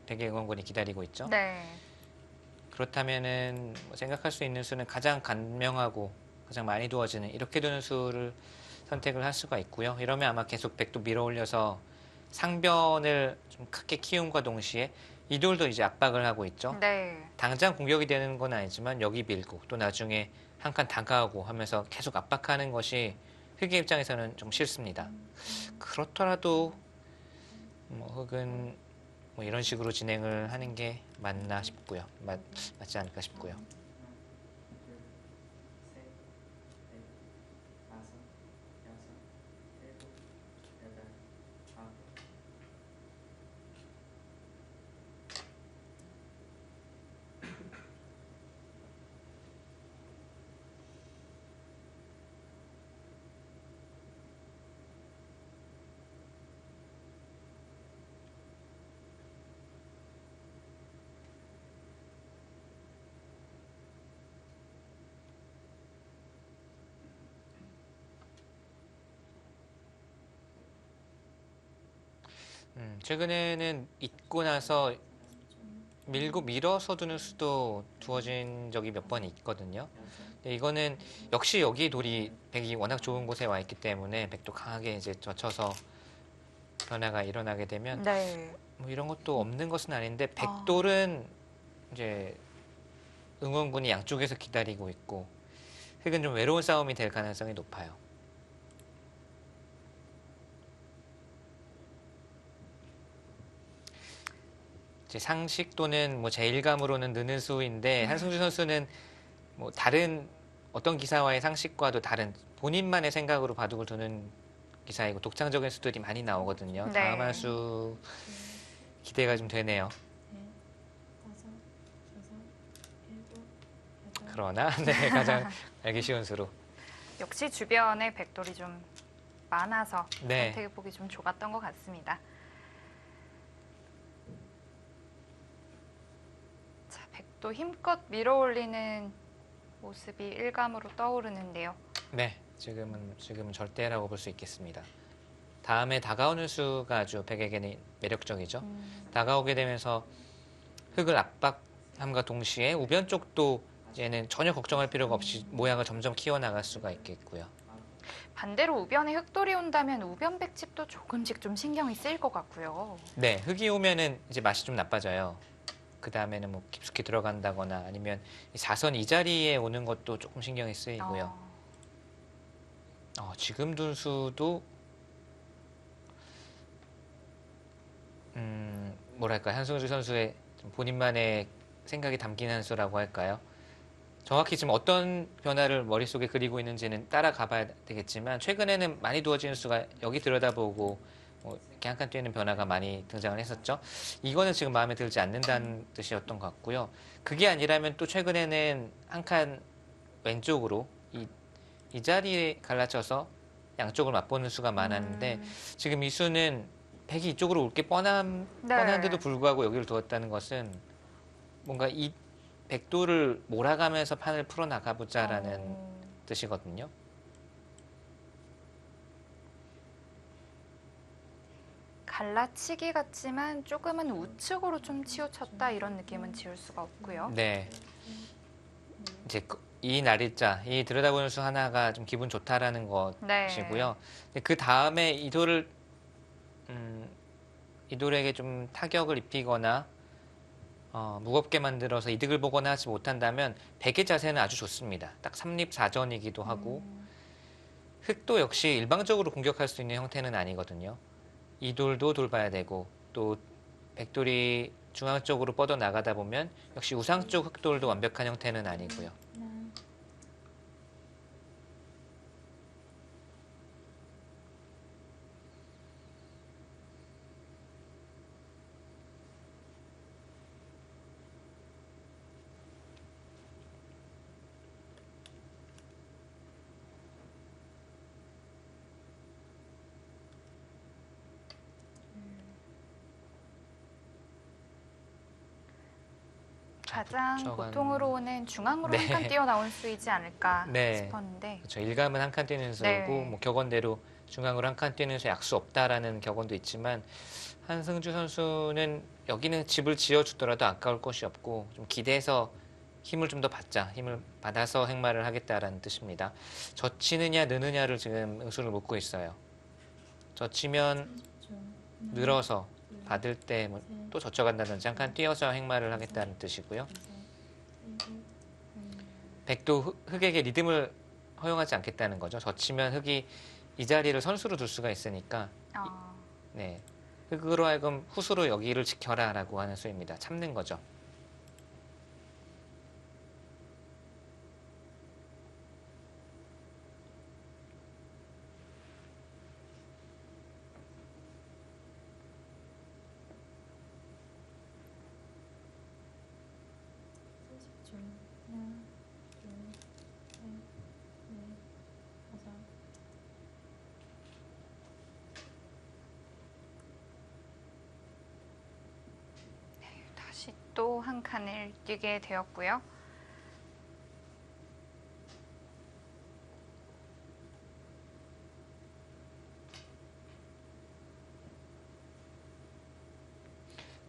응원군이 기다리고 있죠. 네. 그렇다면은 뭐 생각할 수 있는 수는 가장 간명하고 가장 많이 두어지는 이렇게 두는 수를 선택을 할 수가 있고요. 이러면 아마 계속 백도 밀어 올려서 상변을 좀 크게 키움과 동시에 이 돌도 이제 압박을 하고 있죠. 네. 당장 공격이 되는 건 아니지만 여기 밀고 또 나중에 한 칸 다가오고 하면서 계속 압박하는 것이 흑의 입장에서는 좀 싫습니다. 그렇더라도 뭐 흑은 뭐 이런 식으로 진행을 하는 게 맞나 싶고요. 맞지 않을까 싶고요. 하나, 둘, 셋, 넷, 다섯, 여섯, 일곱, 여덟, 아홉. 최근에는 잊고 나서 밀고 밀어서 두는 수도 두어진 적이 몇 번 있거든요. 근데 이거는 역시 여기 돌이 백이 워낙 좋은 곳에 와 있기 때문에 백도 강하게 이제 젖혀서 변화가 일어나게 되면 네. 뭐 이런 것도 없는 것은 아닌데 백돌은 이제 응원군이 양쪽에서 기다리고 있고 흑은 좀 외로운 싸움이 될 가능성이 높아요. 이제 상식 또는 뭐 제일감으로는 느는 수인데 한승주 선수는 뭐 다른 어떤 기사와의 상식과도 다른 본인만의 생각으로 바둑을 두는 기사이고 독창적인 수들이 많이 나오거든요. 네. 다음 한 수 기대가 좀 되네요. 다섯, 여섯, 일곱, 여덟. 그러나 네, 가장 알기 쉬운 수로. 역시 주변에 백돌이 좀 많아서 네. 선택의 폭이 좀 좁았던 것 같습니다. 자, 백도 힘껏 밀어올리는 모습이 일감으로 떠오르는데요. 네, 지금은 절대라고 볼 수 있겠습니다. 다음에 다가오는 수가 아주 백에게는 매력적이죠. 다가오게 되면서 흑을 압박함과 동시에 우변 쪽도 이제는 전혀 걱정할 필요가 없이 모양을 점점 키워나갈 수가 있겠고요. 반대로 우변에 흑돌이 온다면 우변 백집도 조금씩 좀 신경이 쓰일 것 같고요. 네, 흑이 오면은 이제 맛이 좀 나빠져요. 그 다음에는 뭐 깊숙이 들어간다거나 아니면 이 4선 이 자리에 오는 것도 조금 신경이 쓰이고요. 지금 둔 수도 뭐랄까 한승주 선수의 좀 본인만의 생각이 담긴 한 수라고 할까요? 정확히 지금 어떤 변화를 머릿속에 그리고 있는지는 따라가 봐야 되겠지만 최근에는 많이 두어지는 수가 여기 들여다보고 뭐 이렇게 한 칸 뛰는 변화가 많이 등장을 했었죠. 이거는 지금 마음에 들지 않는다는 뜻이었던 것 같고요. 그게 아니라면 또 최근에는 한 칸 왼쪽으로 이 자리에 갈라쳐서 양쪽을 맛보는 수가 많았는데 지금 이 수는 백이 이쪽으로 올 게 네. 뻔한데도 불구하고 여기를 두었다는 것은 뭔가 백도를 몰아가면서 판을 풀어 나가보자라는 어, 뜻이거든요. 갈라치기 같지만 조금은 우측으로 좀 치우쳤다 이런 느낌은 지울 수가 없고요. 네. 이제 이 날일자, 이 들여다보는 수 하나가 좀 기분 좋다라는 네. 것이고요. 그 다음에 이돌에게 좀 타격을 입히거나 무겁게 만들어서 이득을 보거나 하지 못한다면 백의 자세는 아주 좋습니다. 딱 삼립사전이기도 하고 흑도 역시 일방적으로 공격할 수 있는 형태는 아니거든요. 이돌도 돌봐야 되고 또 백돌이 중앙 쪽으로 뻗어 나가다 보면 역시 우상 쪽 흑돌도 완벽한 형태는 아니고요. 가장 저건- 보통으로 오는 중앙으로 네. 한 칸 뛰어나온 수이지 않을까 네. 싶었는데 그렇죠. 일감은 한 칸 뛰는 수고 네. 뭐 격언대로 중앙으로 한 칸 뛰는 수 약수 없다라는 격언도 있지만 한승주 선수는 여기는 집을 지어주더라도 아까울 것이 없고 좀 기대서 힘을 좀 더 받자, 힘을 받아서 행마를 하겠다라는 뜻입니다. 젖히느냐 느느냐를 지금 응수를 묻고 있어요. 젖히면 늘어서 받을 때 또 젖혀간다든지 한 칸 뛰어서 행마를 하겠다는 뜻이고요. 백도 흑에게 리듬을 허용하지 않겠다는 거죠. 젖히면 흑이 이 자리를 선수로 둘 수가 있으니까 네, 흑으로 하여금 후수로 여기를 지켜라라고 하는 수입니다. 참는 거죠. 다시 또 한 칸을 뛰게 되었고요.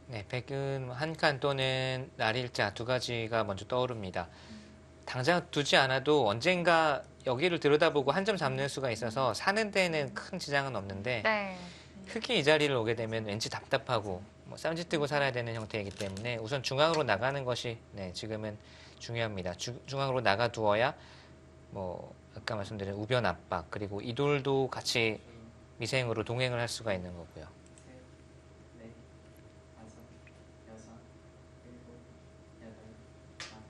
네, 백은 한 칸 또는 날일자 두 가지가 먼저 떠오릅니다. 당장 두지 않아도 언젠가 여기를 들여다보고 한 점 잡는 수가 있어서 사는 데는 큰 지장은 없는데 네. 흑이 이 자리를 오게 되면 왠지 답답하고 뭐 쌈짓 뜨고 살아야 되는 형태이기 때문에 우선 중앙으로 나가는 것이 네, 지금은 중요합니다. 중앙으로 나가 두어야 뭐 아까 말씀드린 우변 압박 그리고 이돌도 같이 미생으로 동행을 할 수가 있는 거고요. 넷, 다섯, 여섯, 일곱, 여덟, 아홉.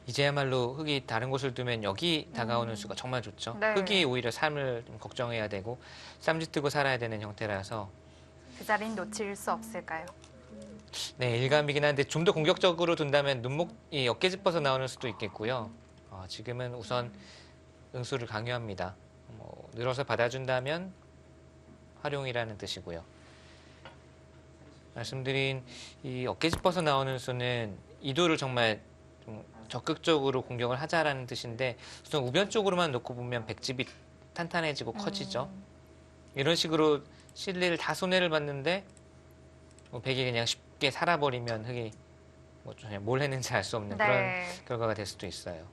이제야말로 흑이 다른 곳을 두면 여기 다가오는 수가 정말 좋죠. 네. 흑이 오히려 삶을 좀 걱정해야 되고 쌈짓 뜨고 살아야 되는 형태라서 그 자리는 놓칠 수 없을까요? 네, 일감이긴 한데 좀 더 공격적으로 둔다면 눈목이 어깨 짚어서 나오는 수도 있겠고요. 지금은 우선 응수를 강요합니다. 뭐, 늘어서 받아준다면 활용이라는 뜻이고요. 말씀드린 이 어깨 짚어서 나오는 수는 이도를 정말 좀 적극적으로 공격을 하자라는 뜻인데 우선 우변 쪽으로만 놓고 보면 백집이 탄탄해지고 커지죠. 이런 식으로 실리를 다 손해를 봤는데 뭐 백이 그냥 쉽게 살아버리면 흑이 뭐 전혀 뭘 했는지 알 수 없는 그런 네. 결과가 될 수도 있어요.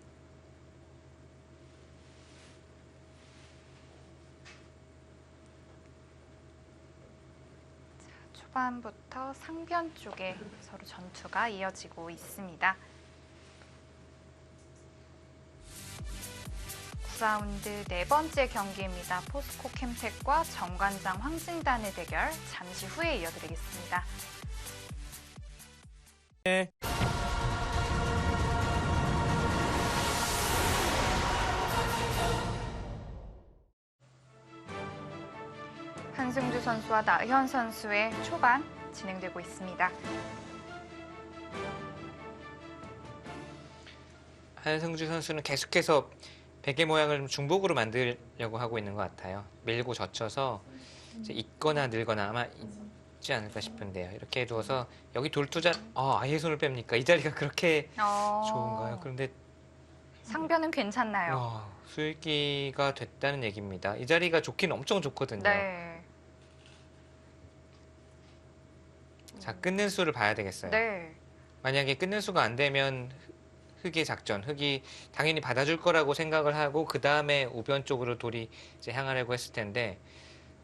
초반부터 상변 쪽에 서로 전투가 이어지고 있습니다. 9라운드 네 번째 경기입니다. 포스코 캠텍과 정관장 황진단의 대결 잠시 후에 이어드리겠습니다. 한승주 선수와 나현 선수의 초반 진행되고 있습니다. 한승주 선수는 계속해서 베개 모양을 좀 중복으로 만들려고 하고 있는 것 같아요. 밀고 젖혀서 이제 있거나 늘거나 아마 쉽지 않을까 싶은데요. 이렇게 두어서 여기 돌투자 아예 손을 뺍니까? 이 자리가 그렇게 좋은가요? 그런데 상변은 괜찮나요? 수익기가 됐다는 얘기입니다. 이 자리가 좋긴 엄청 좋거든요. 네. 자, 끊는 수를 봐야 되겠어요. 네. 만약에 끊는 수가 안 되면 흑의 작전, 흑이 당연히 받아줄 거라고 생각을 하고 그 다음에 우변 쪽으로 돌이 이제 향하려고 했을 텐데,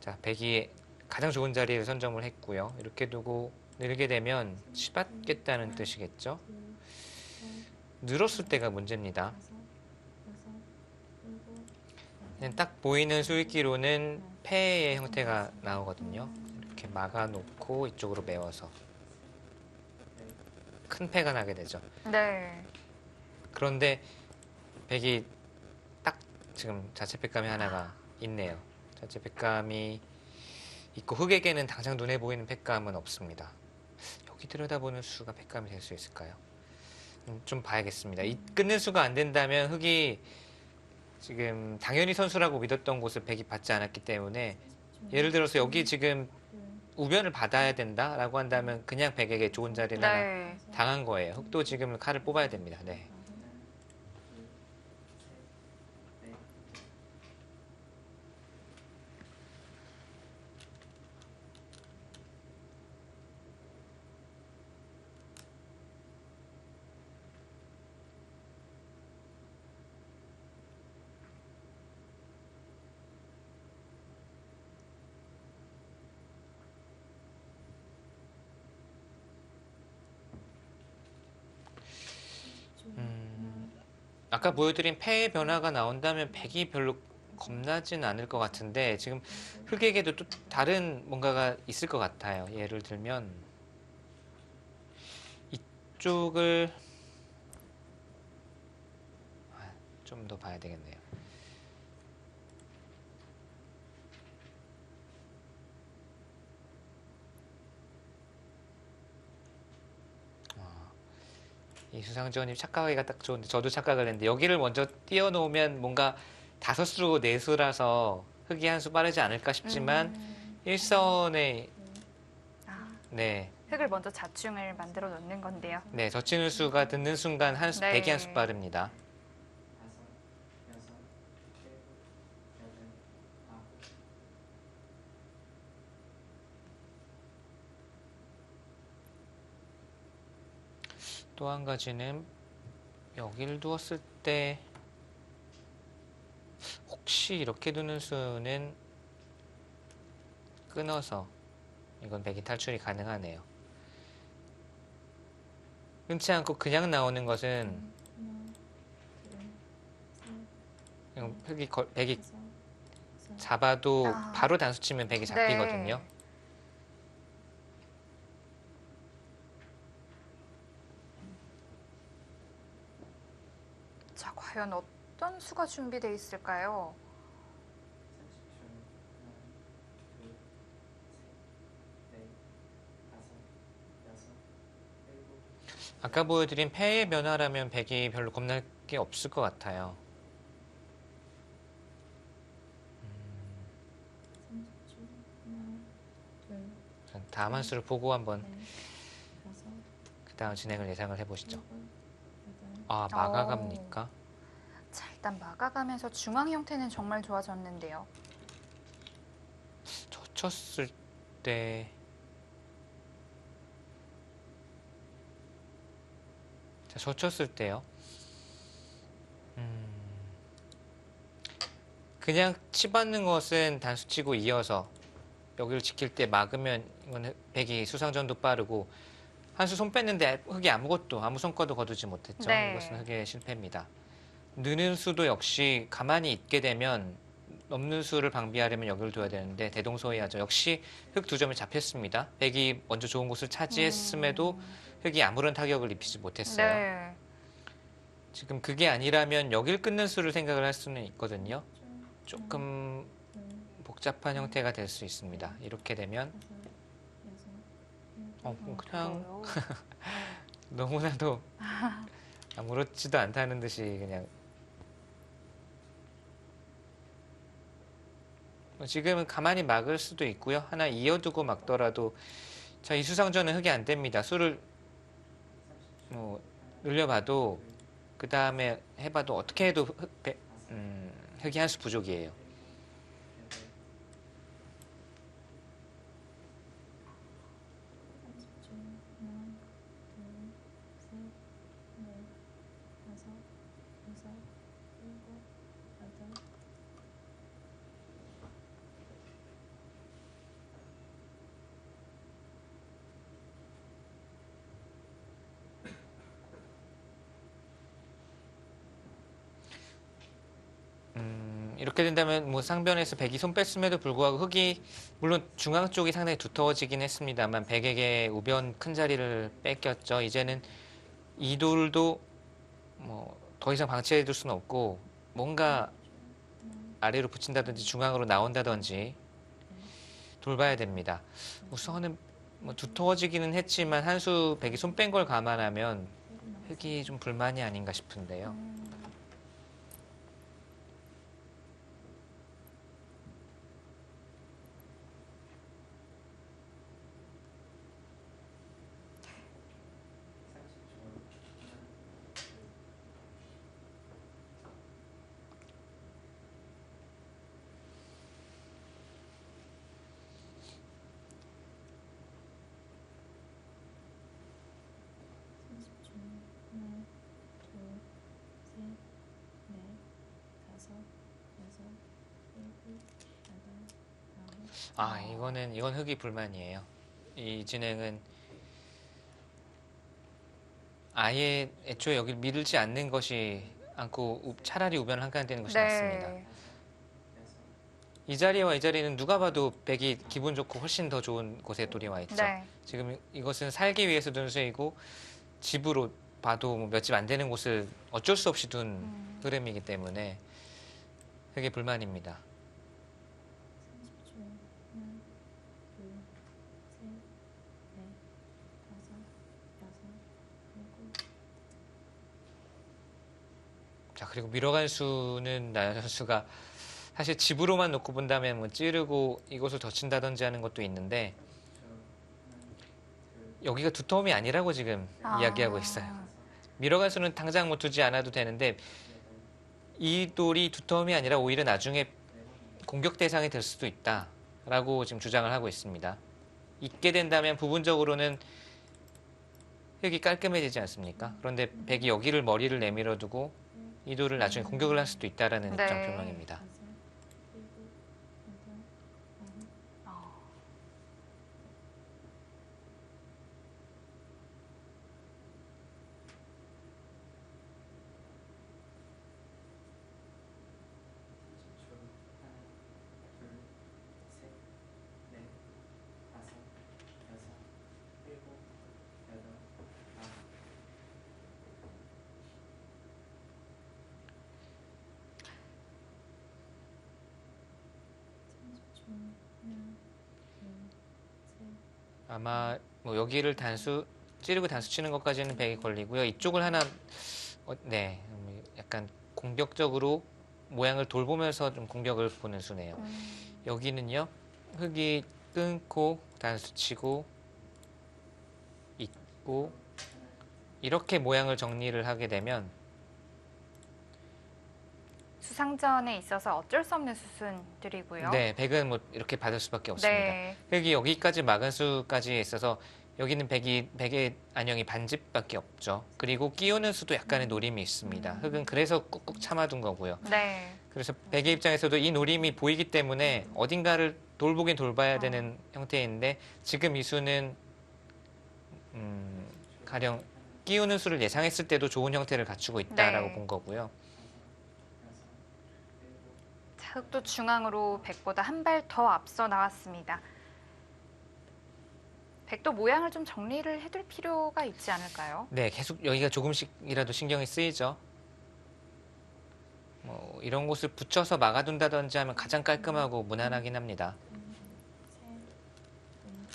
자, 백이 가장 좋은 자리를 선점을 했고요. 이렇게 두고 늘게 되면 치받겠다는 뜻이겠죠. 늘었을 때가 문제입니다. 그냥 딱 보이는 수익기로는 패의 형태가 나오거든요. 이렇게 막아놓고 이쪽으로 메워서 큰 패가 나게 되죠. 네. 그런데 백이 딱 지금 자체 팩감이 하나가 있네요. 자체 팩감이 있고 흑에게는 당장 눈에 보이는 팩감은 없습니다. 여기 들여다보는 수가 팩감이 될 수 있을까요? 좀 봐야겠습니다. 이 끊는 수가 안 된다면 흑이 지금 당연히 선수라고 믿었던 곳을 백이 받지 않았기 때문에, 예를 들어서 여기 지금 우변을 받아야 된다라고 한다면 그냥 백에게 좋은 자리를 하나 네. 당한 거예요. 흑도 지금 칼을 뽑아야 됩니다. 네. 아까 보여드린 패의 변화가 나온다면 백이 별로 겁나진 않을 것 같은데, 지금 흑에게도 또 다른 뭔가가 있을 것 같아요. 예를 들면 이쪽을 좀 더 봐야 되겠네요. 이 수상전이 착각하기가 딱 좋은데 저도 착각을 했는데, 여기를 먼저 띄워놓으면 뭔가 다섯수 네수라서 흑이 한 수 빠르지 않을까 싶지만 일선에 네, 흑을 먼저 자충을 만들어 놓는 건데요. 네, 젖히는 수가 듣는 순간 한 수, 네. 백이 한 수 빠릅니다. 5, 6, 7, 8. 또 한 가지는 여기를 두었을 때 혹시 이렇게 두는 수는 끊어서 이건 백이 탈출이 가능하네요. 끊지 않고 그냥 나오는 것은 백이 잡아도 바로 단수 치면 백이 잡히거든요. 네. 자, 과연 어떤 수가 준비되어 있을까요? 30초. 하나, 둘, 셋, 넷, 다섯, 여섯, 일곱. 아까 보여드린 패의 변화라면 백이 별로 겁날 게 없을 것 같아요. 다음 한 수를 보고 한번 그 다음 진행을 예상을 해보시죠. 막아갑니까? 자, 일단 막아가면서 중앙 형태는 정말 좋아졌는데요. 젖혔을 때 자, 젖혔을 때요. 그냥 치받는 것은 단수 치고 이어서 여기를 지킬 때 막으면 이건 백이 수상전도 빠르고, 한 수 손 뺐는데 흑이 아무 성과도 거두지 못했죠. 네. 이것은 흑의 실패입니다. 느는 수도 역시 가만히 있게 되면 넘는 수를 방비하려면 여기를 둬야 되는데 대동소이하죠. 역시 흑 두 점을 잡혔습니다. 백이 먼저 좋은 곳을 차지했음에도 흑이 아무런 타격을 입히지 못했어요. 네. 지금 그게 아니라면 여길 끊는 수를 생각을 할 수는 있거든요. 조금 복잡한 형태가 될 수 있습니다. 이렇게 되면 그냥 너무나도 아무렇지도 않다는 듯이 그냥 지금은 가만히 막을 수도 있고요. 하나 이어두고 막더라도 자, 이 수성조는 흙이 안 됩니다. 수를 30초. 뭐 늘려봐도 그 다음에 해봐도 어떻게 해도 흙이 한 수 부족이에요. 30초. 하나, 둘, 셋, 넷, 다섯, 여섯, 일곱, 여덟. 이렇게 된다면 뭐 상변에서 백이 손 뺐음에도 불구하고 흙이 물론 중앙 쪽이 상당히 두터워지긴 했습니다만 백에게 우변 큰 자리를 뺏겼죠. 이제는 이 돌도 뭐 더 이상 방치해둘 수는 없고 뭔가 아래로 붙인다든지 중앙으로 나온다든지 돌봐야 됩니다. 우선은 뭐 두터워지기는 했지만 한 수 백이 손 뺀 걸 감안하면 흙이 좀 불만이 아닌가 싶은데요. 하나, 둘, 셋, 넷, 다섯, 여섯, 일곱, 여덟, 아홉. 이건 흙이 불만이에요. 이 진행은 아예 애초에 여기 밀지 않는 것이 않고 차라리 우변을 한칸되는 것이 낫습니다. 네. 이 자리와 이 자리는 누가 봐도 백이 기분 좋고 훨씬 더 좋은 곳에 돌이 와 있죠. 네. 지금 이것은 살기 위해서 둔 수이고 집으로 봐도 뭐 몇 집 안 되는 곳을 어쩔 수 없이 둔 흐름이기 때문에 흙이 불만입니다. 30초. 하나, 둘, 셋, 넷, 다섯, 여섯, 일곱. 자, 그리고 밀어간 수는 나연 선수가 사실 집으로만 놓고 본다면 뭐 찌르고 이곳을 덧친다든지 하는 것도 있는데 여기가 두터움이 아니라고 지금 이야기하고 있어요. 밀어간 수는 당장 뭐 두지 않아도 되는데 이 돌이 두터움이 아니라 오히려 나중에 공격 대상이 될 수도 있다라고 지금 주장을 하고 있습니다. 있게 된다면 부분적으로는 흙이 깔끔해지지 않습니까? 그런데 백이 여기를 머리를 내밀어 두고 이 돌을 나중에 공격을 할 수도 있다라는 네. 입장 표명입니다. 다섯, 일곱, 여덟, 아홉. 어. 아마 뭐 여기를 단수 찌르고 단수 치는 것까지는 100이 걸리고요. 이쪽을 하나 약간 공격적으로 모양을 돌보면서 좀 공격을 보는 수네요. 여기는요. 흙이 끊고 단수 치고 있고 이렇게 모양을 정리를 하게 되면 수상전에 있어서 어쩔 수 없는 수순들이고요. 네, 100은 뭐 이렇게 받을 수밖에 없습니다. 네. 흙이 여기까지 막은 수까지 있어서 여기는 100의 안형이 반집밖에 없죠. 그리고 끼우는 수도 약간의 노림이 있습니다. 흙은 그래서 꾹꾹 참아둔 거고요. 네. 그래서 100의 입장에서도 이 노림이 보이기 때문에 어딘가를 돌보긴 돌봐야 되는 형태인데 지금 이 수는 가령 끼우는 수를 예상했을 때도 좋은 형태를 갖추고 있다라고 네. 본 거고요. 자, 흙도 중앙으로 백보다 한 발 더 앞서 나왔습니다. 백도 모양을 좀 정리를 해둘 필요가 있지 않을까요? 네, 계속 여기가 조금씩이라도 신경이 쓰이죠. 뭐 이런 곳을 붙여서 막아둔다든지 하면 가장 깔끔하고 무난하긴 합니다.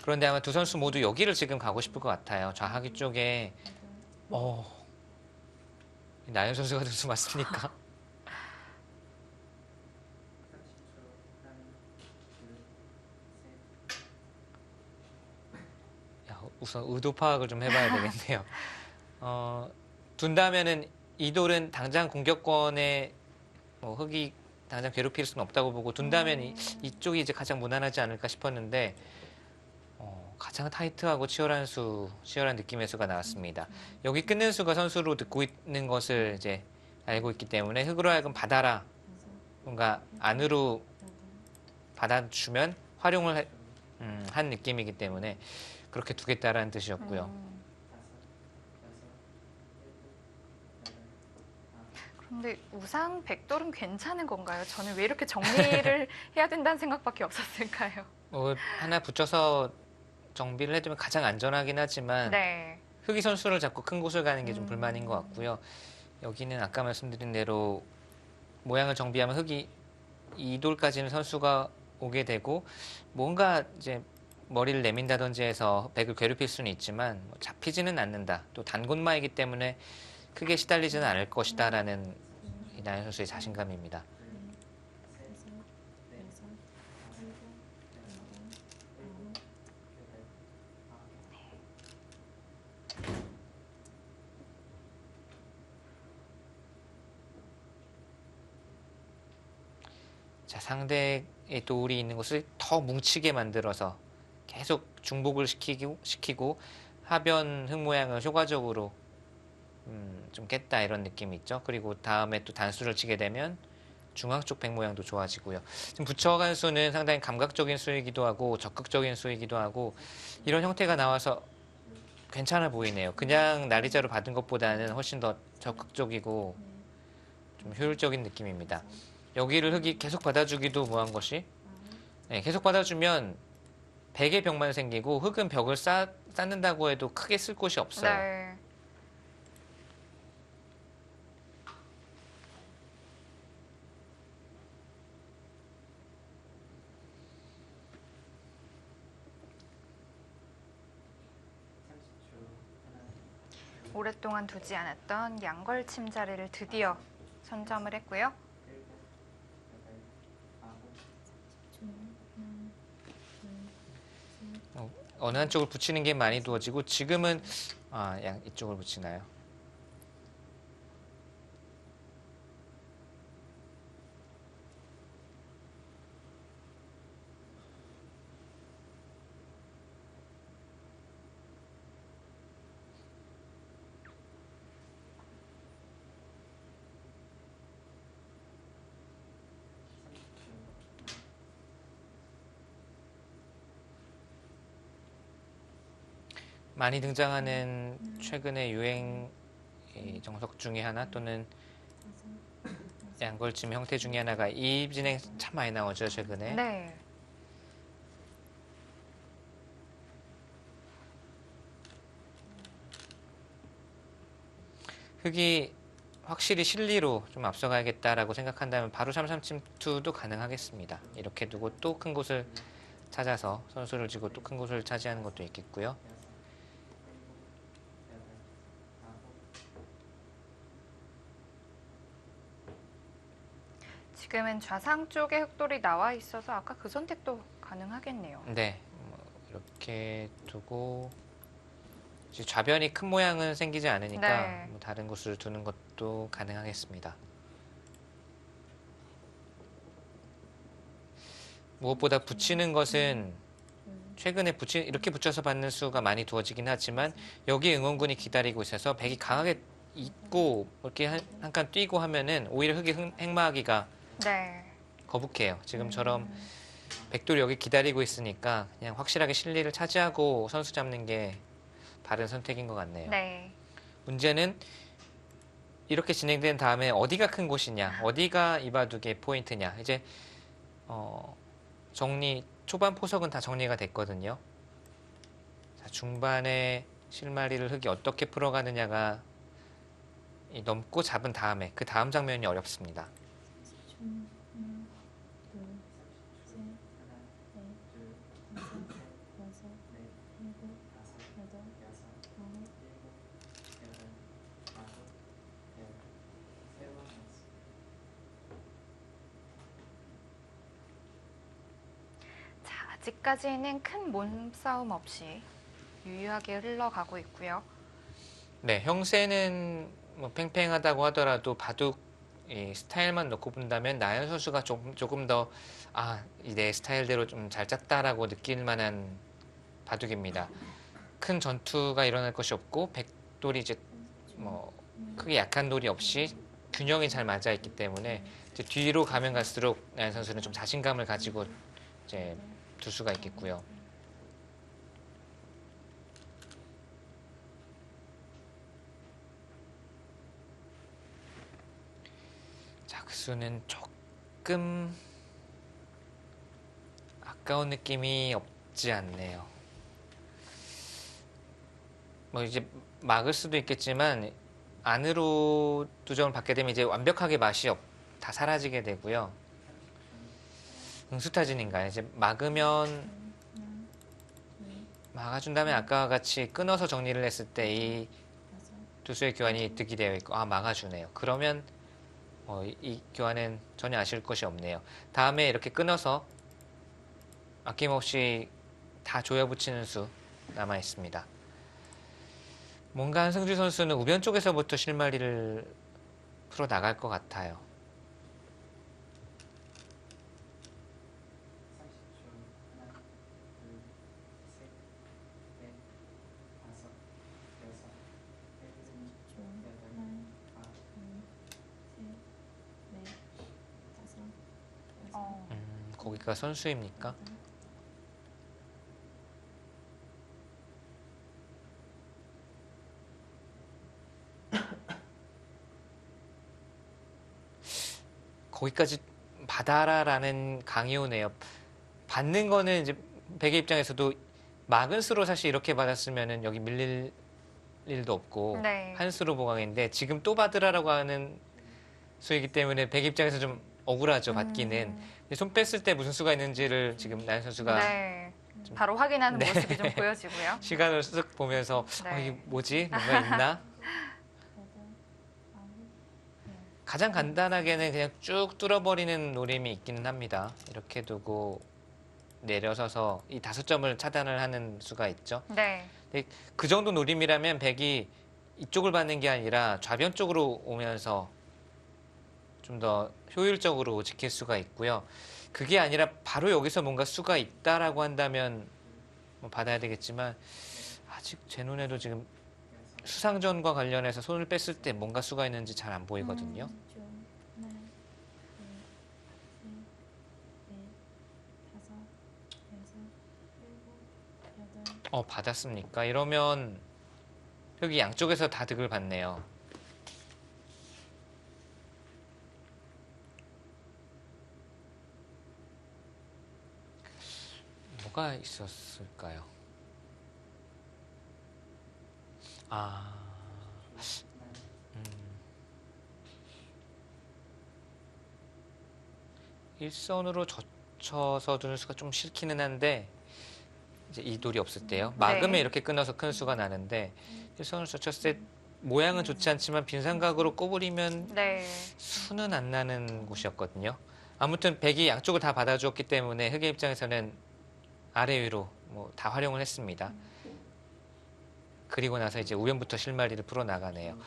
그런데 아마 두 선수 모두 여기를 지금 가고 싶을 것 같아요. 좌하기 쪽에 나연 선수가 선수 맞습니까? 우선 의도 파악을 좀 해봐야 되겠네요. 둔다면은 이 돌은 당장 공격권에 뭐 흑이 당장 괴롭힐 수는 없다고 보고 둔다면 이쪽이 이제 가장 무난하지 않을까 싶었는데 가장 타이트하고 치열한 느낌의 수가 나왔습니다. 여기 끊는 수가 선수로 듣고 있는 것을 이제 알고 있기 때문에 흑으로 하여금 받아라. 뭔가 안으로 받아주면 활용을 한 느낌이기 때문에 그렇게 두겠다라는 뜻이었고요. 그런데 우상 백돌은 괜찮은 건가요? 저는 왜 이렇게 정리를 해야 된다는 생각밖에 없었을까요? 하나 붙여서 정비를 해두면 가장 안전하긴 하지만 네. 흑이 선수를 잡고 큰 곳을 가는 게 좀 불만인 것 같고요. 여기는 아까 말씀드린 대로 모양을 정비하면 흑이 이 돌까지는 선수가 오게 되고 뭔가 이제 머리를 내민다든지 해서 백을 괴롭힐 수는 있지만 잡히지는 않는다. 또 단곳마이기 때문에 크게 시달리지는 않을 것이다라는 이나연 선수의 자신감입니다. 자, 상대의 돌이 있는 곳을 더 뭉치게 만들어서 계속 중복을 시키고 하변 흙 모양을 효과적으로 좀 깼다 이런 느낌이 있죠. 그리고 다음에 또 단수를 치게 되면 중앙 쪽 백 모양도 좋아지고요. 지금 붙여간 수는 상당히 감각적인 수이기도 하고 적극적인 수이기도 하고 이런 형태가 나와서 괜찮아 보이네요. 그냥 나리자로 받은 것보다는 훨씬 더 적극적이고 좀 효율적인 느낌입니다. 여기를 흑이 계속 받아주기도 뭐한 것이 계속 받아주면 백의 벽만 생기고 흑은 벽을 쌓는다고 해도 크게 쓸 곳이 없어요. 네. 오랫동안 두지 않았던 양걸침 자리를 드디어 선점을 했고요. 어느 한쪽을 붙이는 게 많이 두어지고 지금은 이쪽을 붙이나요? 많이 등장하는 최근의 유행 정석 중에 하나 또는 양걸침 형태 중에 하나가 이입 진행 참 많이 나오죠 최근에. 네. 흑이 확실히 실리로 좀 앞서가야겠다라고 생각한다면 바로 3-3침투도 가능하겠습니다. 이렇게 두고 또 큰 곳을 찾아서 선수를 쥐고 또 큰 곳을 차지하는 것도 있겠고요. 지금은 좌상 쪽에 흑돌이 나와 있어서 아까 그 선택도 가능하겠네요. 네, 이렇게 두고 이제 좌변이 큰 모양은 생기지 않으니까 네. 뭐 다른 곳을 두는 것도 가능하겠습니다. 무엇보다 붙이는 것은 최근에 이렇게 붙여서 받는 수가 많이 두어지긴 하지만 여기 응원군이 기다리고 있어서 백이 강하게 있고 이렇게 한 칸 뛰고 하면은 오히려 흑이 행마하기가 네. 거북해요. 지금처럼 백돌이 여기 기다리고 있으니까 그냥 확실하게 실리를 차지하고 선수 잡는 게 바른 선택인 것 같네요. 네. 문제는 이렇게 진행된 다음에 어디가 큰 곳이냐, 어디가 이바둑의 포인트냐. 이제 초반 포석은 다 정리가 됐거든요. 자, 중반에 실마리를 흑이 어떻게 풀어가느냐가 넘고 잡은 다음에 그 다음 장면이 어렵습니다. 자, 아직까지는 큰 몸싸움 없이 유효하게 흘러가고 있고요. 네, 형세는 뭐 팽팽하다고 하더라도 바둑 이 스타일만 놓고 본다면 나연 선수가 조금 더 내 스타일대로 좀 잘 짰다라고 느낄 만한 바둑입니다. 큰 전투가 일어날 것이 없고 백돌이 이제 뭐 크게 약한 돌이 없이 균형이 잘 맞아 있기 때문에 이제 뒤로 가면 갈수록 나연 선수는 좀 자신감을 가지고 이제 둘 수가 있겠고요. 자, 그 수는 조금 아까운 느낌이 없지 않네요. 뭐 이제 막을 수도 있겠지만 안으로 두 점을 받게 되면 이제 완벽하게 맛이 다 사라지게 되고요. 응수타진인가요? 이제 막아준다면 아까와 같이 끊어서 정리를 했을 때 이 두 수의 교환이 득이 되어 있고 막아주네요. 그러면 이 교환은 전혀 아쉬울 것이 없네요. 다음에 이렇게 끊어서 아낌없이 다 조여붙이는 수 남아 있습니다. 뭔가 한승주 선수는 우변 쪽에서부터 실마리를 풀어 나갈 것 같아요. 30초. 하나, 둘, 셋, 넷, 다섯, 여섯, 일곱, 여덟, 아홉. 거기가 선수입니까? 거기까지 받아라라는 강이 오네요. 받는 거는 이제 백의 입장에서도 막은 수로 사실 이렇게 받았으면은 여기 밀릴 일도 없고 네. 한 수로 보강인데 지금 또 받으라라고 하는 수이기 때문에 백 입장에서 좀 억울하죠. 받기는. 근데 손 뺐을 때 무슨 수가 있는지를 지금 나연 선수가 네. 바로 확인하는 네. 모습이 좀 보여지고요. 시간을 쓱 보면서 네. 이게 뭐지? 뭔가 있나? 가장 간단하게는 그냥 쭉 뚫어버리는 노림이 있기는 합니다. 이렇게 두고 내려서서 이 5점을 차단을 하는 수가 있죠. 네. 그 정도 노림이라면 백이 이쪽을 받는 게 아니라 좌변 쪽으로 오면서 좀 더 효율적으로 지킬 수가 있고요. 그게 아니라 바로 여기서 뭔가 수가 있다라고 한다면 뭐 받아야 되겠지만 아직 제 눈에도 지금 수상전과 관련해서 손을 뺐을 때 뭔가 수가 있는지 잘 안 보이거든요. 받았습니까? 이러면 여기 양쪽에서 다 득을 받네요. 뭐가 있었을까요? 일선으로 젖혀서 두는 수가 좀 싫기는 한데 이제 이 돌이 없을 때요. 막으면 네. 이렇게 끊어서 큰 수가 나는데 일선으로 젖혔을 때 모양은 좋지 않지만 빈삼각으로 꼬부리면 네. 수는 안 나는 곳이었거든요. 아무튼 백이 양쪽을 다 받아주었기 때문에 흑의 입장에서는 아래 위로 뭐 다 활용을 했습니다. 그리고 나서 이제 우변부터 실마리를 풀어 나가네요.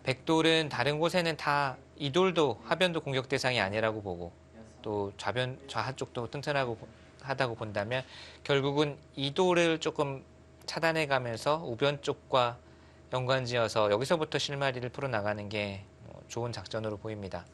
백돌은 다른 곳에는 다 이 돌도 하변도 공격 대상이 아니라고 보고 또 좌하 쪽도 튼튼하고 하다고 본다면 결국은 이 돌을 조금 차단해 가면서 우변 쪽과 연관지어서 여기서부터 실마리를 풀어 나가는 게 좋은 작전으로 보입니다.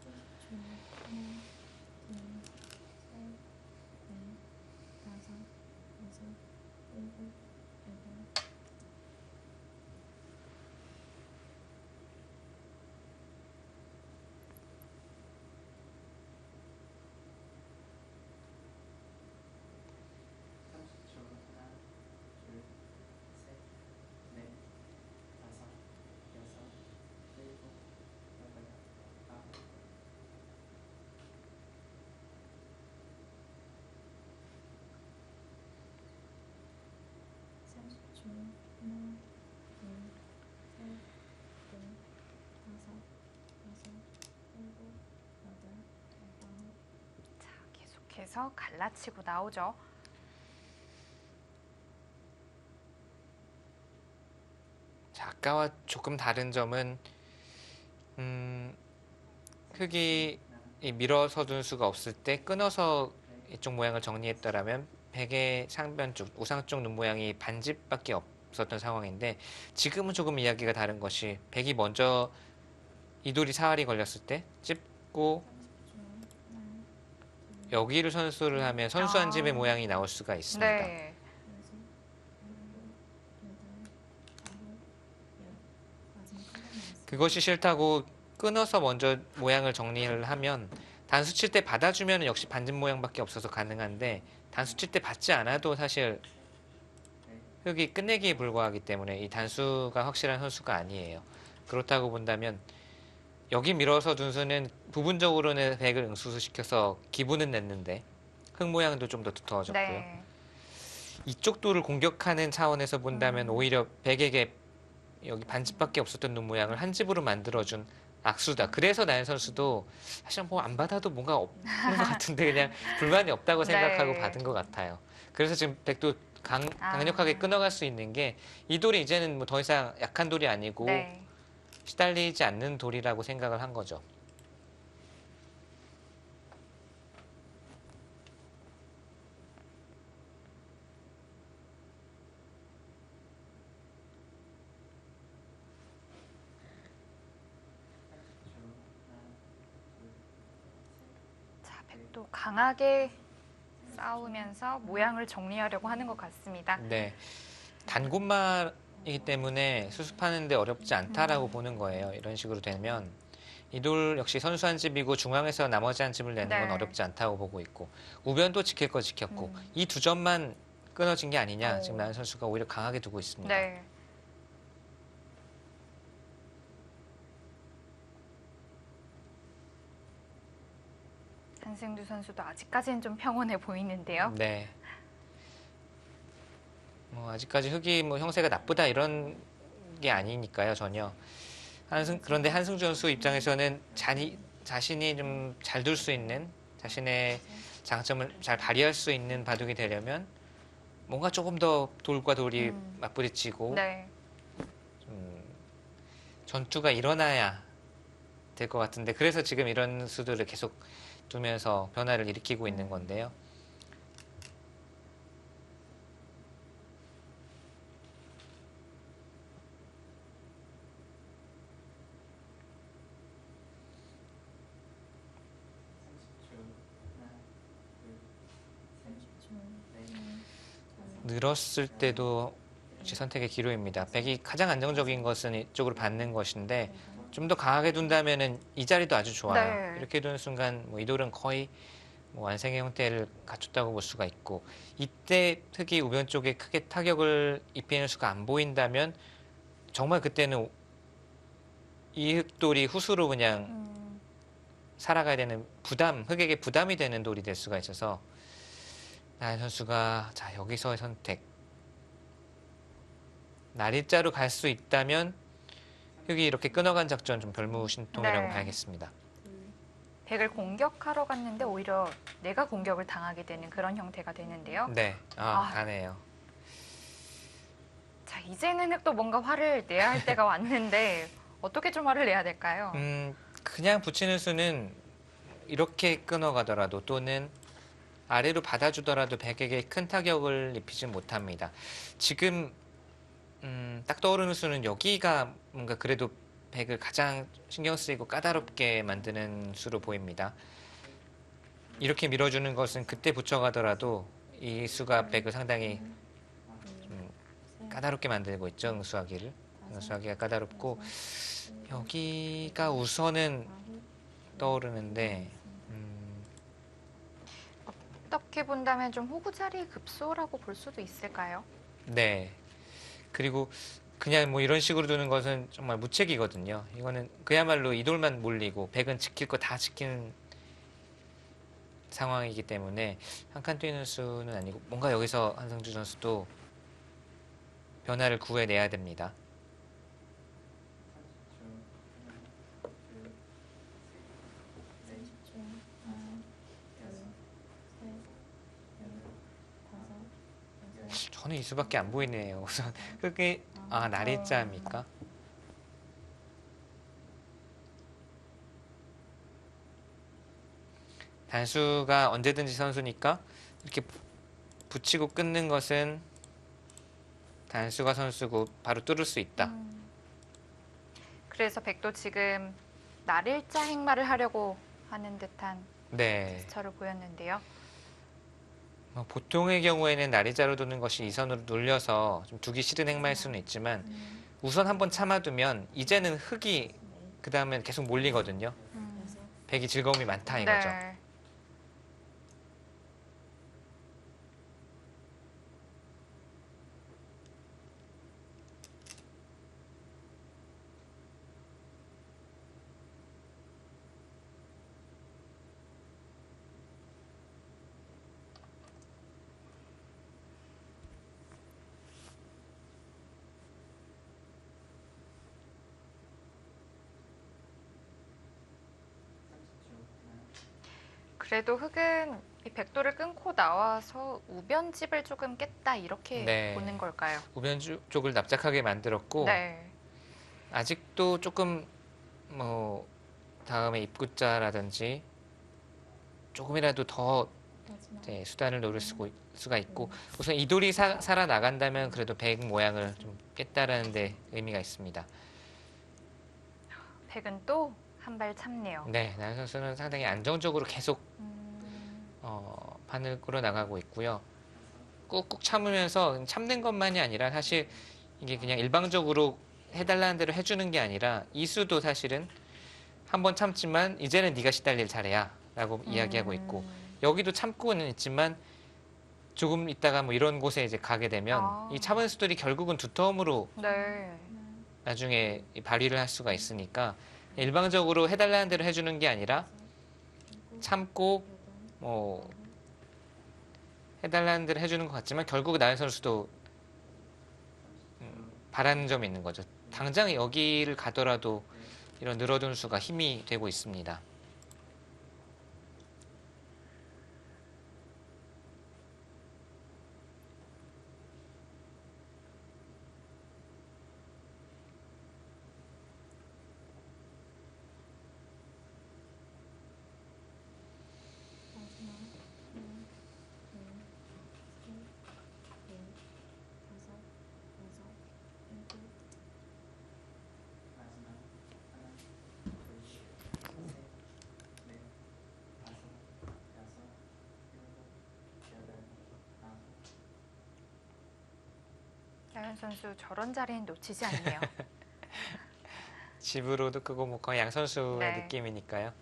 자, 계속해서 갈라치고 나오죠. 아까와 조금 다른 점은 흙이 이 밀어서 둔 수가 없을 때 끊어서 이쪽 모양을 정리했더라면 백의 상변 쪽, 우상 쪽 눈 모양이 반집밖에 없었던 상황인데 지금은 조금 이야기가 다른 것이 백이 먼저 이돌이 사활이 걸렸을 때 찝고 30초. 하나, 둘, 여기를 선수를 하면 선수한 아. 집의 모양이 나올 수가 있습니다. 네. 여섯, 일곱, 여덟, 아홉, 열. 마지막 한 번 남았습니다. 그것이 싫다고 끊어서 먼저 모양을 정리를 하면 단수 칠 때 받아주면 역시 반집 모양밖에 없어서 가능한데 단수 칠 때 받지 않아도 사실 흙이 끝내기에 불과하기 때문에 이 단수가 확실한 선수가 아니에요. 그렇다고 본다면 여기 밀어서 둔 수는 부분적으로는 백을 응수시켜서 기분은 냈는데 흙 모양도 좀 더 두터워졌고요. 네. 이쪽 돌을 공격하는 차원에서 본다면 오히려 백에게 여기 반집밖에 없었던 눈 모양을 한 집으로 만들어준 악수다. 그래서 나연 선수도 사실 뭐 안 받아도 뭔가 없는 것 같은데 그냥 불만이 없다고 생각하고 네. 받은 것 같아요. 그래서 지금 백도 강력하게 끊어갈 수 있는 게 이 돌이 이제는 뭐 더 이상 약한 돌이 아니고 네. 시달리지 않는 돌이라고 생각을 한 거죠. 자, 백도 강하게 싸우면서 모양을 정리하려고 하는 것 같습니다. 네. 단골말이기 때문에 수습하는데 어렵지 않다라고 보는 거예요. 이런 식으로 되면 이 돌 역시 선수한 집이고 중앙에서 나머지 한 집을 내는 건 네. 어렵지 않다고 보고 있고 우변도 지킬 거 지켰고 이 두 점만 끊어진 게 아니냐 지금 나연 선수가 오히려 강하게 두고 있습니다. 네. 한승두 선수도 아직까지는 좀 평온해 보이는데요. 네. 뭐 아직까지 흙이 뭐 형세가 나쁘다 이런 게 아니니까요 전혀. 그런데 한승주 선수 입장에서는 자신이 좀 잘 둘 수 있는 자신의 장점을 잘 발휘할 수 있는 바둑이 되려면 뭔가 조금 더 돌과 돌이 맞부딪히고 네. 좀 전투가 일어나야 될 것 같은데 그래서 지금 이런 수들을 계속 두면서 변화를 일으키고 있는 건데요. 늘었을 때도 역시 선택의 기로입니다. 백이 가장 안정적인 것은 이쪽으로 받는 것인데 좀 더 강하게 둔다면은 이 자리도 아주 좋아요. 네. 이렇게 두는 순간 뭐 이 돌은 거의 뭐 완성의 형태를 갖췄다고 볼 수가 있고 이때 흙이 우변 쪽에 크게 타격을 입히는 수가 안 보인다면 정말 그때는 이 흙돌이 후수로 그냥 살아가야 되는 흙에게 부담이 되는 돌이 될 수가 있어서 나연 선수가 자 여기서의 선택 날일자로 갈 수 있다면 흙이 이렇게 끊어간 작전 좀 별무신통이라고 네. 봐야겠습니다. 백을 공격하러 갔는데 오히려 내가 공격을 당하게 되는 그런 형태가 되는데요. 네, 가네요. 자, 이제는 흙도 뭔가 화를 내야 할 때가 왔는데 어떻게 좀 화를 내야 될까요? 그냥 붙이는 수는 이렇게 끊어가더라도 또는 아래로 받아주더라도 백에게 큰 타격을 입히지 못합니다. 지금 딱 떠오르는 수는 여기가 뭔가 그래도 백을 가장 신경 쓰이고 까다롭게 만드는 수로 보입니다. 이렇게 밀어주는 것은 그때 붙여가더라도 이 수가 백을 상당히 좀 까다롭게 만들고 있죠. 응수하기를. 응수하기가 까다롭고 여기가 우선은 떠오르는데 어떻게 본다면 좀 호구자리 급소라고 볼 수도 있을까요? 네. 그리고 그냥 뭐 이런 식으로 두는 것은 정말 무책이거든요. 이거는 그야말로 이돌만 몰리고 백은 지킬 거 다 지키는 상황이기 때문에 한 칸 뛰는 수는 아니고 뭔가 여기서 한승주 선수도 변화를 구해내야 됩니다. 저는 이 수밖에 안 보이네요. 우선 그게 날일자입니까? 단수가 언제든지 선수니까 이렇게 붙이고 끊는 것은 단수가 선수고 바로 뚫을 수 있다. 그래서 백도 지금 날일자 행마를 하려고 하는 듯한 네. 제스처를 보였는데요. 보통의 경우에는 나리자로 두는 것이 이선으로 눌려서 좀 두기 싫은 행마일 수는 있지만 우선 한번 참아두면 이제는 흑이 그 다음엔 계속 몰리거든요. 백이 즐거움이 많다 이거죠. 네. 그래도 흑은 이 백도를 끊고 나와서 우변집을 조금 깼다 이렇게 네. 보는 걸까요? 우변 쪽을 납작하게 만들었고 네. 아직도 조금 뭐 다음에 입구자라든지 조금이라도 더 이제 수단을 노릴 수가 있고 우선 이 돌이 살아나간다면 그래도 백 모양을 좀 깼다라는 데 의미가 있습니다. 백은 또 한 발 참네요. 네, 나연 선수는 상당히 안정적으로 계속 판을 끌어나가고 있고요. 꾹꾹 참으면서 참는 것만이 아니라 사실 이게 그냥 일방적으로 해달라는 대로 해주는 게 아니라 이수도 사실은 한번 참지만 이제는 네가 시달릴 차례야 라고 이야기하고 있고 여기도 참고는 있지만 조금 있다가 뭐 이런 곳에 이제 가게 되면 이 참은 수들이 결국은 두터움으로 네. 나중에 발휘를 할 수가 있으니까 일방적으로 해달라는 대로 해주는 게 아니라 참고 뭐 해달라는 대로 해주는 것 같지만 결국 나연 선수도 바라는 점이 있는 거죠. 당장 여기를 가더라도 이런 늘어둔 수가 힘이 되고 있습니다. 나연 선수 저런 자리는 놓치지 않네요. 집으로도 끄고 뭐 거의 양 선수의 네. 느낌이니까요.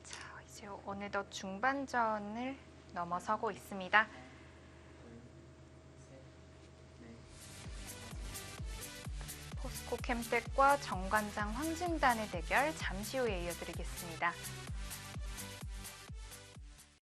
자, 이제 어느덧 중반전을 넘어서고 있습니다. 포스코 캠텍과 정관장 황진단의 대결 잠시 후에 이어드리겠습니다.